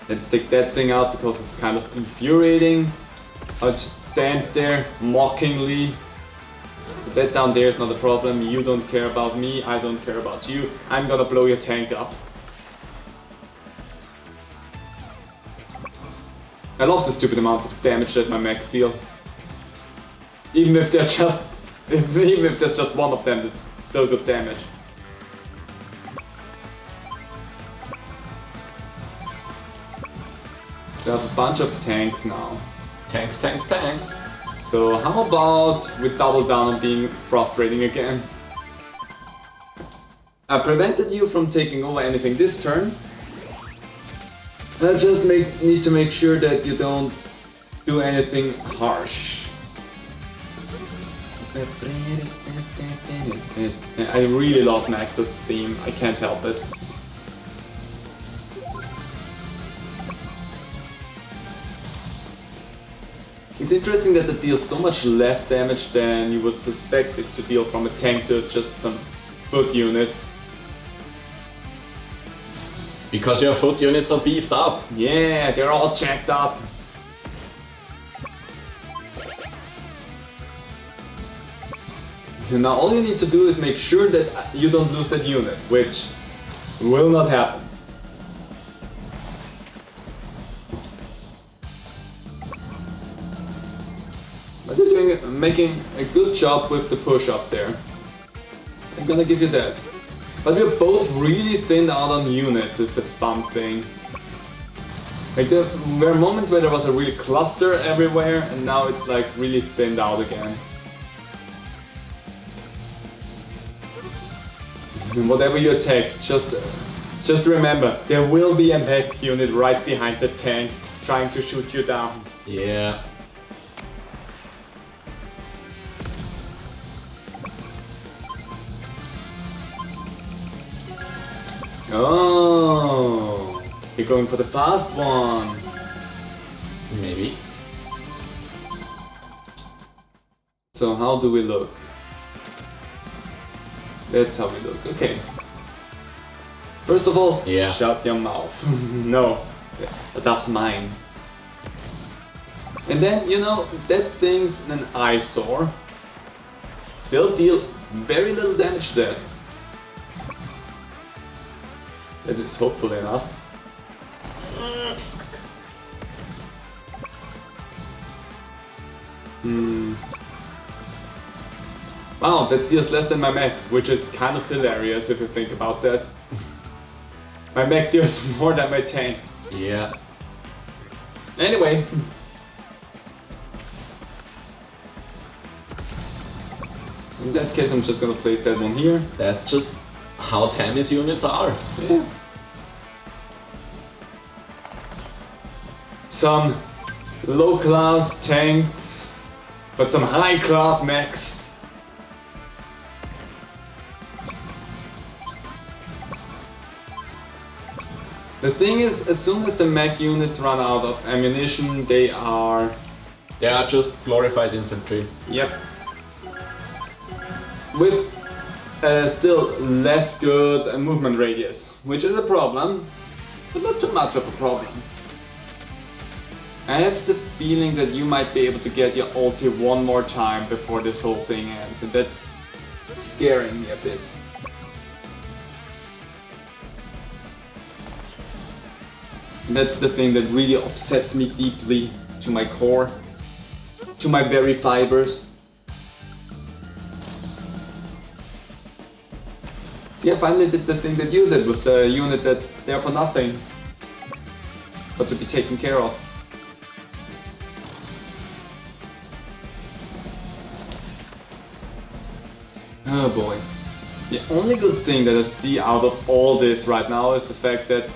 Let's take that thing out because it's kind of infuriating. How it just stands there mockingly. But that down there is not a problem. You don't care about me, I don't care about you. I'm gonna blow your tank up. I love the stupid amounts of damage that my mechs deal. Even if they're just... even if there's just one of them, it's still good damage. We have a bunch of tanks now. Tanks, tanks, tanks. So how about we double down on being frustrating again? I prevented you from taking over anything this turn. I just need to make sure that you don't do anything harsh. I really love Max's theme, I can't help it. It's interesting that it deals so much less damage than you would suspect it to deal from a tank to just some foot units. Because your foot units are beefed up. Yeah, they're all jacked up. Now all you need to do is make sure that you don't lose that unit, which will not happen. But you're making a good job with the push up there. I'm gonna give you that. But we're both really thinned out on units is the fun thing. Like there were moments where there was a real cluster everywhere and now it's like really thinned out again. And whatever you attack, just remember, there will be a mech unit right behind the tank trying to shoot you down. Yeah. Oh, you're going for the fast one. Maybe. So how do we look? That's how we look. Okay. First of all, Yeah. shut your mouth. No, that's mine. And then, you know, that thing's an eyesore. Still deal very little damage there. That is hopefully enough. Wow, that deals less than my max, which is kind of hilarious if you think about that. My mech deals more than my tank. Yeah. Anyway. In that case, I'm just gonna place that one here. That's just how Tammy's units are. Yeah. Some low-class tanks, but some high-class mechs. The thing is, as soon as the mech units run out of ammunition, they are just glorified infantry. Yep. With still less good movement radius, which is a problem, but not too much of a problem. I have the feeling that you might be able to get your ulti one more time before this whole thing ends, and that's scaring me a bit. And that's the thing that really upsets me deeply to my core, to my very fibers. Yeah, finally did the thing that you did with the unit that's there for nothing, but to be taken care of. Oh boy. The only good thing that I see out of all this right now is the fact that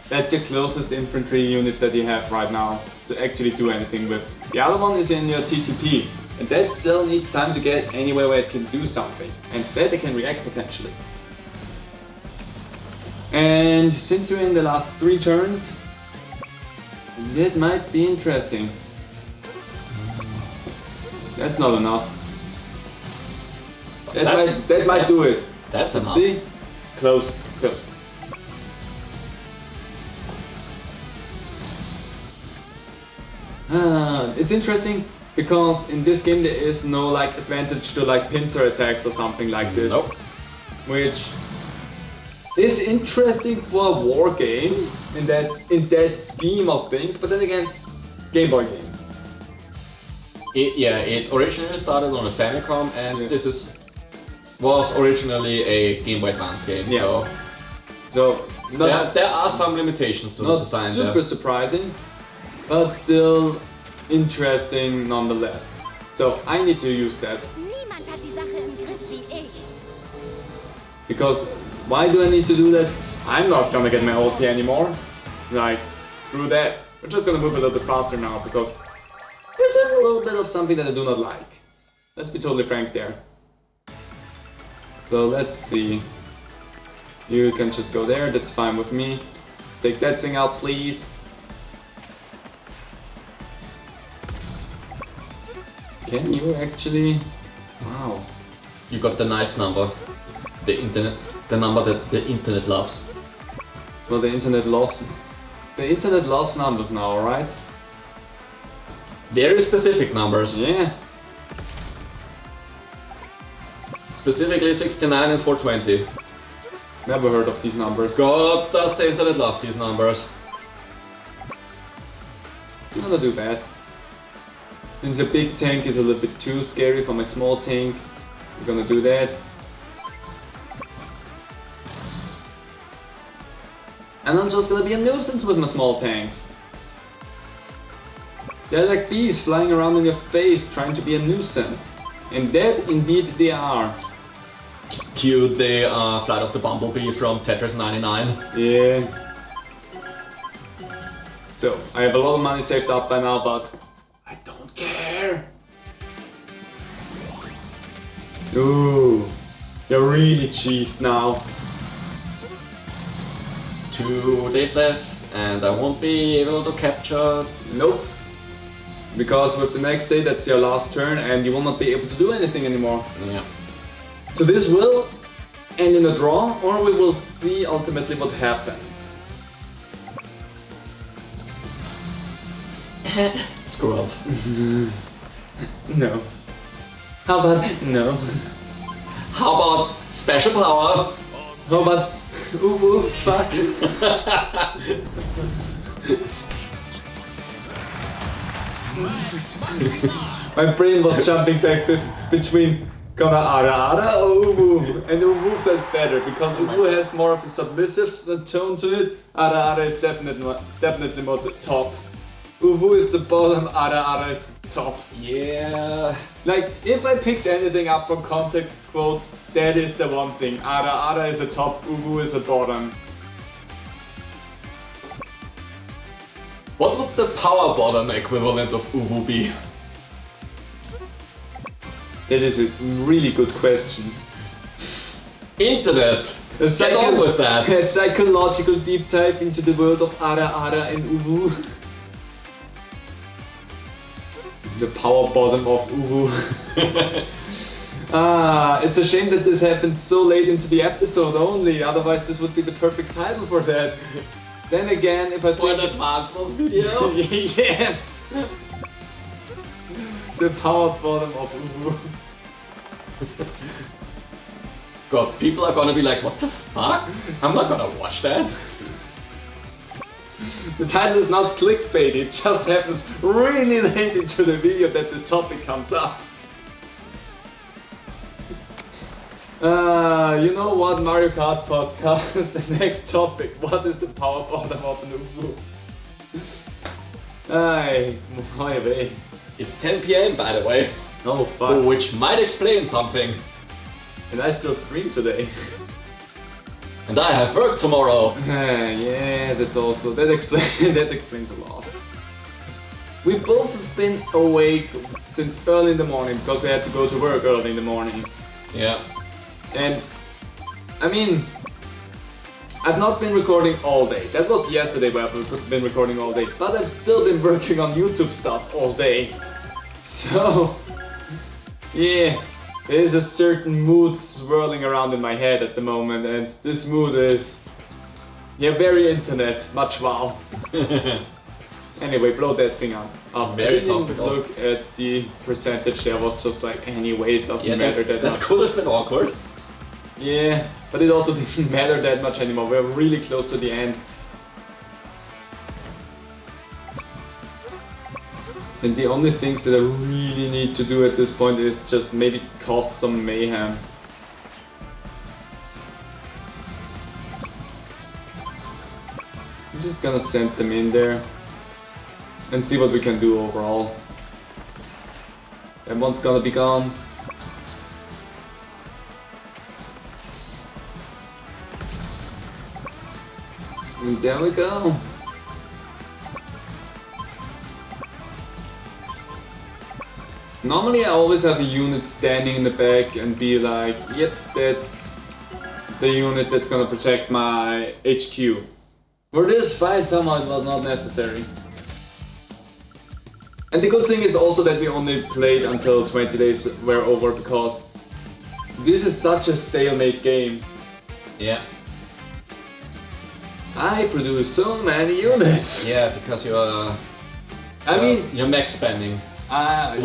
that's your closest infantry unit that you have right now to actually do anything with. The other one is in your TTP, and that still needs time to get anywhere where it can do something, and that it can react potentially. And since we're in the last 3 turns, that might be interesting. That's not enough. That might do it. That's enough. See? Close, close. It's interesting because in this game there is no like advantage to like pincer attacks or something like this. Nope. Which is interesting for a war game in that scheme of things, but then again, Game Boy game. It originally started on a Famicom, and this was originally a Game Boy Advance game. Yeah. So there are some limitations to the not design. super surprising, but still interesting nonetheless. So I need to use that. Niemand hat die Sache im Griff wie ich. Because why do I need to do that? I'm not gonna get my ulti anymore. Like, screw that. We're just gonna move a little bit faster now because we're doing a little bit of something that I do not like. Let's be totally frank there. So let's see. You can just go there, that's fine with me. Take that thing out, please. Can you actually? Wow. You got the nice number. The number that the internet loves. Well, the internet loves numbers now, right? Very specific numbers. Yeah. Specifically 69 and 420. Never heard of these numbers. God does the internet love these numbers. I'm gonna do that. Since a big tank is a little bit too scary for my small tank, I'm gonna do that. And I'm just gonna be a nuisance with my small tanks. They're like bees flying around in your face trying to be a nuisance. And that indeed they are. Cue the Flight of the Bumblebee from Tetris 99. Yeah. So, I have a lot of money saved up by now, but I don't care. Ooh, you're really cheesed now. 2 days left, and I won't be able to capture. Nope. Because with the next day, that's your last turn, and you will not be able to do anything anymore. Yeah. So this will end in a draw, or we will see ultimately what happens. Screw off. No. How about no? How about special power? How about ooh, fuck? My brain was jumping back between gonna ara ara or ooh. and Uwu felt better because Uwu has more of a submissive tone to it. Ara Ara is definitely more the top. Uwu is the bottom, Ara Ara is the top. Yeah. Like, if I picked anything up from context quotes, that is the one thing. Ara Ara is a top, Uwu is a bottom. What would the power bottom equivalent of Uwu be? That is a really good question. Internet! Get on with that! A psychological deep dive into the world of Ara Ara and Uwu. The power bottom of Uwu. It's a shame that this happened so late into the episode only, otherwise this would be the perfect title for that. Then again, if I For an advanced video? Yes! The power bottom of Uwu. God, people are gonna be like, what the fuck? I'm not gonna watch that. The title is not clickbait, it just happens really late into the video that this topic comes up. You know what, Mario Kart podcast, the next topic, what is the power bottom of an Uwu? Ay, my way. It's 10 PM by the way. Oh fuck. Which might explain something. And I still stream today. And I have work tomorrow. Yeah, that explains a lot. We both have been awake since early in the morning because we had to go to work early in the morning. Yeah. And I mean, I've not been recording all day. That was yesterday where I've been recording all day. But I've still been working on YouTube stuff all day. So, yeah, there is a certain mood swirling around in my head at the moment. And this mood is, yeah, very internet, much wow. Anyway, blow that thing up. Very I didn't topical. look at the percentage there, was just like, anyway, it doesn't matter that much. That could have been awkward. Yeah, but it also didn't matter that much anymore. We're really close to the end. And the only things that I really need to do at this point is just maybe cause some mayhem. I'm just gonna send them in there and see what we can do overall. And one's gonna be gone. And there we go. Normally I always have a unit standing in the back and be like, yep, that's the unit that's gonna protect my HQ. For this fight somehow it was not necessary. And the good thing is also that we only played until 20 days were over because this is such a stalemate game. Yeah. I produce so many units. Yeah, because you're you're max spending. Yeah.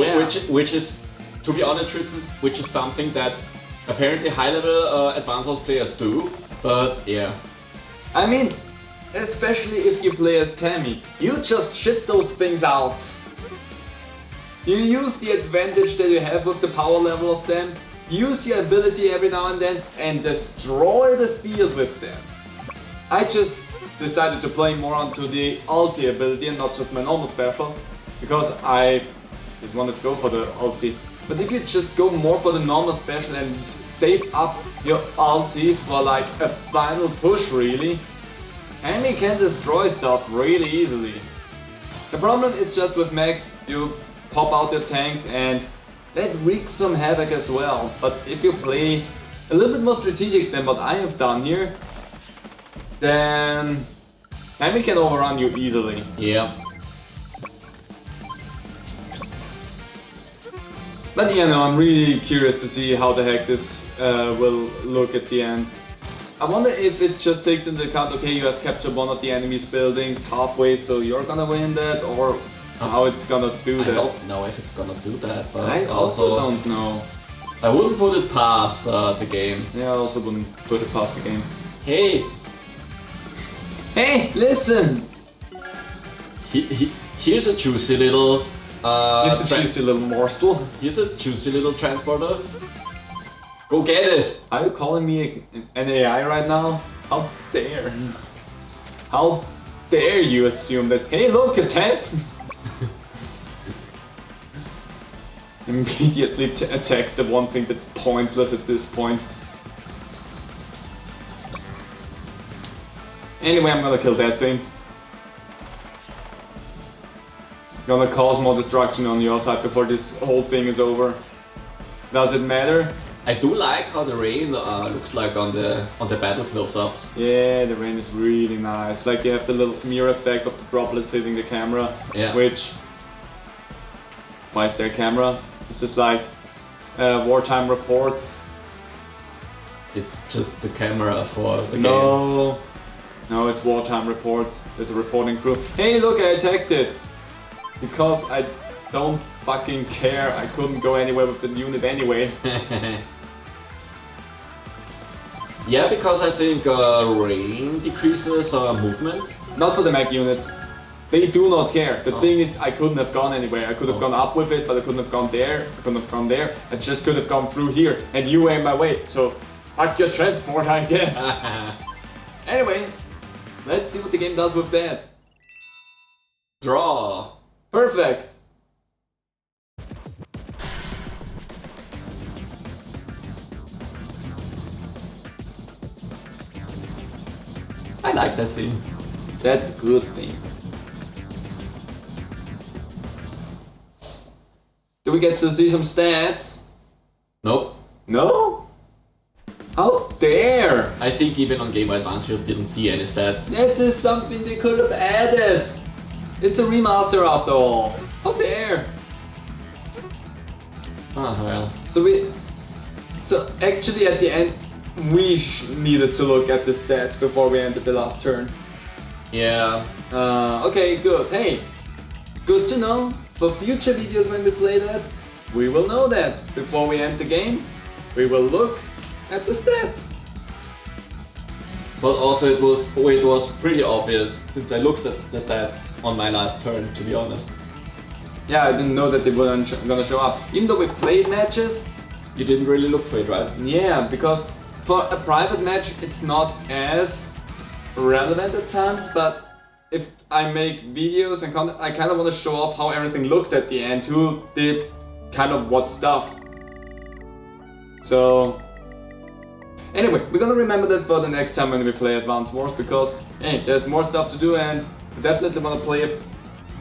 Which is, to be honest, which is something that apparently high-level Advanced Wars players do, but yeah. I mean, especially if you play as Tammy, you just shit those things out. You use the advantage that you have with the power level of them, use your ability every now and then, and destroy the field with them. I just decided to play more onto the ulti ability and not just my normal special, because I just wanted to go for the ulti. But if you just go more for the normal special and save up your ulti for like a final push really, Amy can destroy stuff really easily. The problem is just with Max, you pop out your tanks and that wreaks some havoc as well. But if you play a little bit more strategic than what I have done here, then Amy can overrun you easily. Yeah. But yeah, no, I'm really curious to see how the heck this will look at the end. I wonder if it just takes into account, okay, you have captured one of the enemy's buildings halfway, so you're gonna win that, or how it's gonna do that. I don't know if it's gonna do that, but I also don't know. I wouldn't put it past the game. Yeah, I also wouldn't put it past the game. Hey! Hey, listen! Here's a juicy little... Here's a juicy little morsel. Here's a juicy little transporter. Go get it! Are you calling me an AI right now? How dare? How dare you assume that, hey look, a tab! Immediately attacks the one thing that's pointless at this point. Anyway, I'm gonna kill that thing. Gonna cause more destruction on your side before this whole thing is over. Does it matter? I do like how the rain looks like on the battle close-ups. Yeah, the rain is really nice. Like you have the little smear effect of the droplets hitting the camera. Yeah. Which... Why is there a camera? It's just like wartime reports. It's just the camera for the game. No, it's wartime reports. There's a reporting crew. Hey, look, I attacked it! Because I don't fucking care. I couldn't go anywhere with the unit anyway. Yeah, because I think rain decreases movement. Not for the mech units. They do not care. The thing is, I couldn't have gone anywhere. I could have gone up with it, but I couldn't have gone there. I couldn't have gone there. I just could have gone through here, and you were in my way. So, fuck your transport, I guess. Anyway, let's see what the game does with that. Draw. Perfect. I like that thing. That's a good thing. Do we get to see some stats? Nope. No? How dare! I think even on Game Boy Advance you didn't see any stats. That is something they could have added! It's a remaster after all. How dare! Ah, well. So actually at the end we needed to look at the stats before we ended the last turn. Yeah. Okay, good. Hey, good to know. For future videos when we play that, we will know that. Before we end the game, we will look at the stats. But also it was pretty obvious since I looked at the stats on my last turn, to be honest. Yeah, I didn't know that they weren't gonna show up. Even though we've played matches, You didn't really look for it, right? yeah, because for a private match it's not as relevant at times, but if I make videos and content, I kind of want to show off how everything looked at the end, who did kind of what stuff. So anyway, we're gonna remember that for the next time when we play Advance Wars, because hey, there's more stuff to do, and we definitely want to play a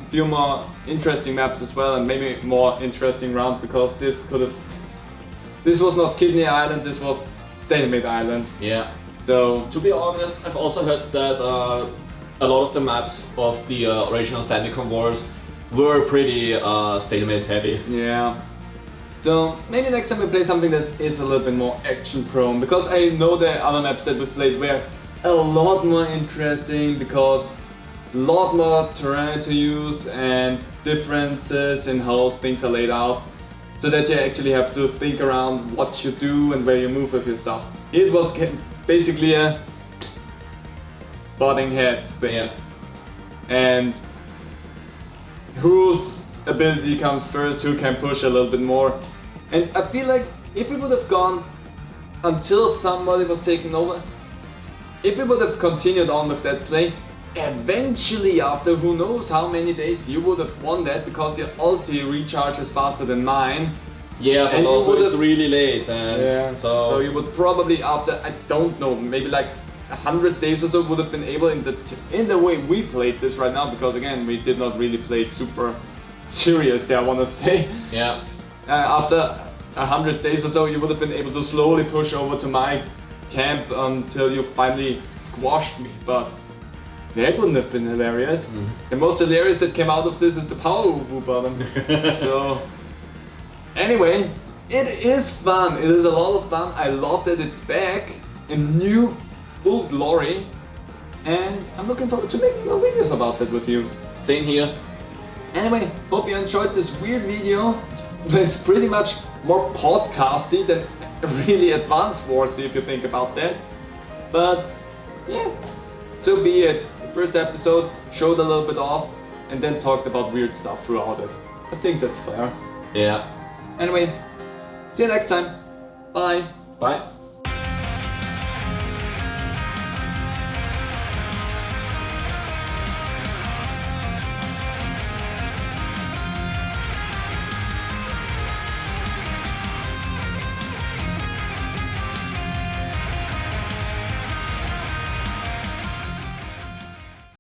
few more interesting maps as well, and maybe more interesting rounds, because this was not Kidney Island, this was Stalemate Island. Yeah. So To be honest, I've also heard that a lot of the maps of the original Famicom Wars were pretty stalemate heavy. yeah. So maybe next time we play something that is a little bit more action prone, because I know the other maps that we played were a lot more interesting, because a lot more terrain to use and differences in how things are laid out, so that you actually have to think around what you do and where you move with your stuff. It was basically a butting heads thing. Yeah. And whose ability comes first, who can push a little bit more. And I feel like if we would have gone until somebody was taken over, if we would have continued on with that play, eventually after who knows how many days you would have won that, because your ulti recharges faster than mine. Yeah, but And you also would've- it's really late, and So you would probably after, I don't know, maybe like 100 days or so would have been able in the way we played this right now, because again we did not really play super serious there, I want to say. yeah. After 100 days or so you would have been able to slowly push over to my camp until you finally squashed me, but that wouldn't have been hilarious. The most hilarious that came out of this is the power whoop bottom. So anyway, it is fun, it is a lot of fun. I love that it's back in new full glory, and I'm looking forward to making more videos about that with you. Same here. Anyway, hope you enjoyed this weird video. It's pretty much more podcasty than really Advanced Wars, if you think about that. But yeah, so be it. The first episode showed a little bit off and then talked about weird stuff throughout it. I think that's fair. Yeah. Anyway, see you next time. Bye. Bye.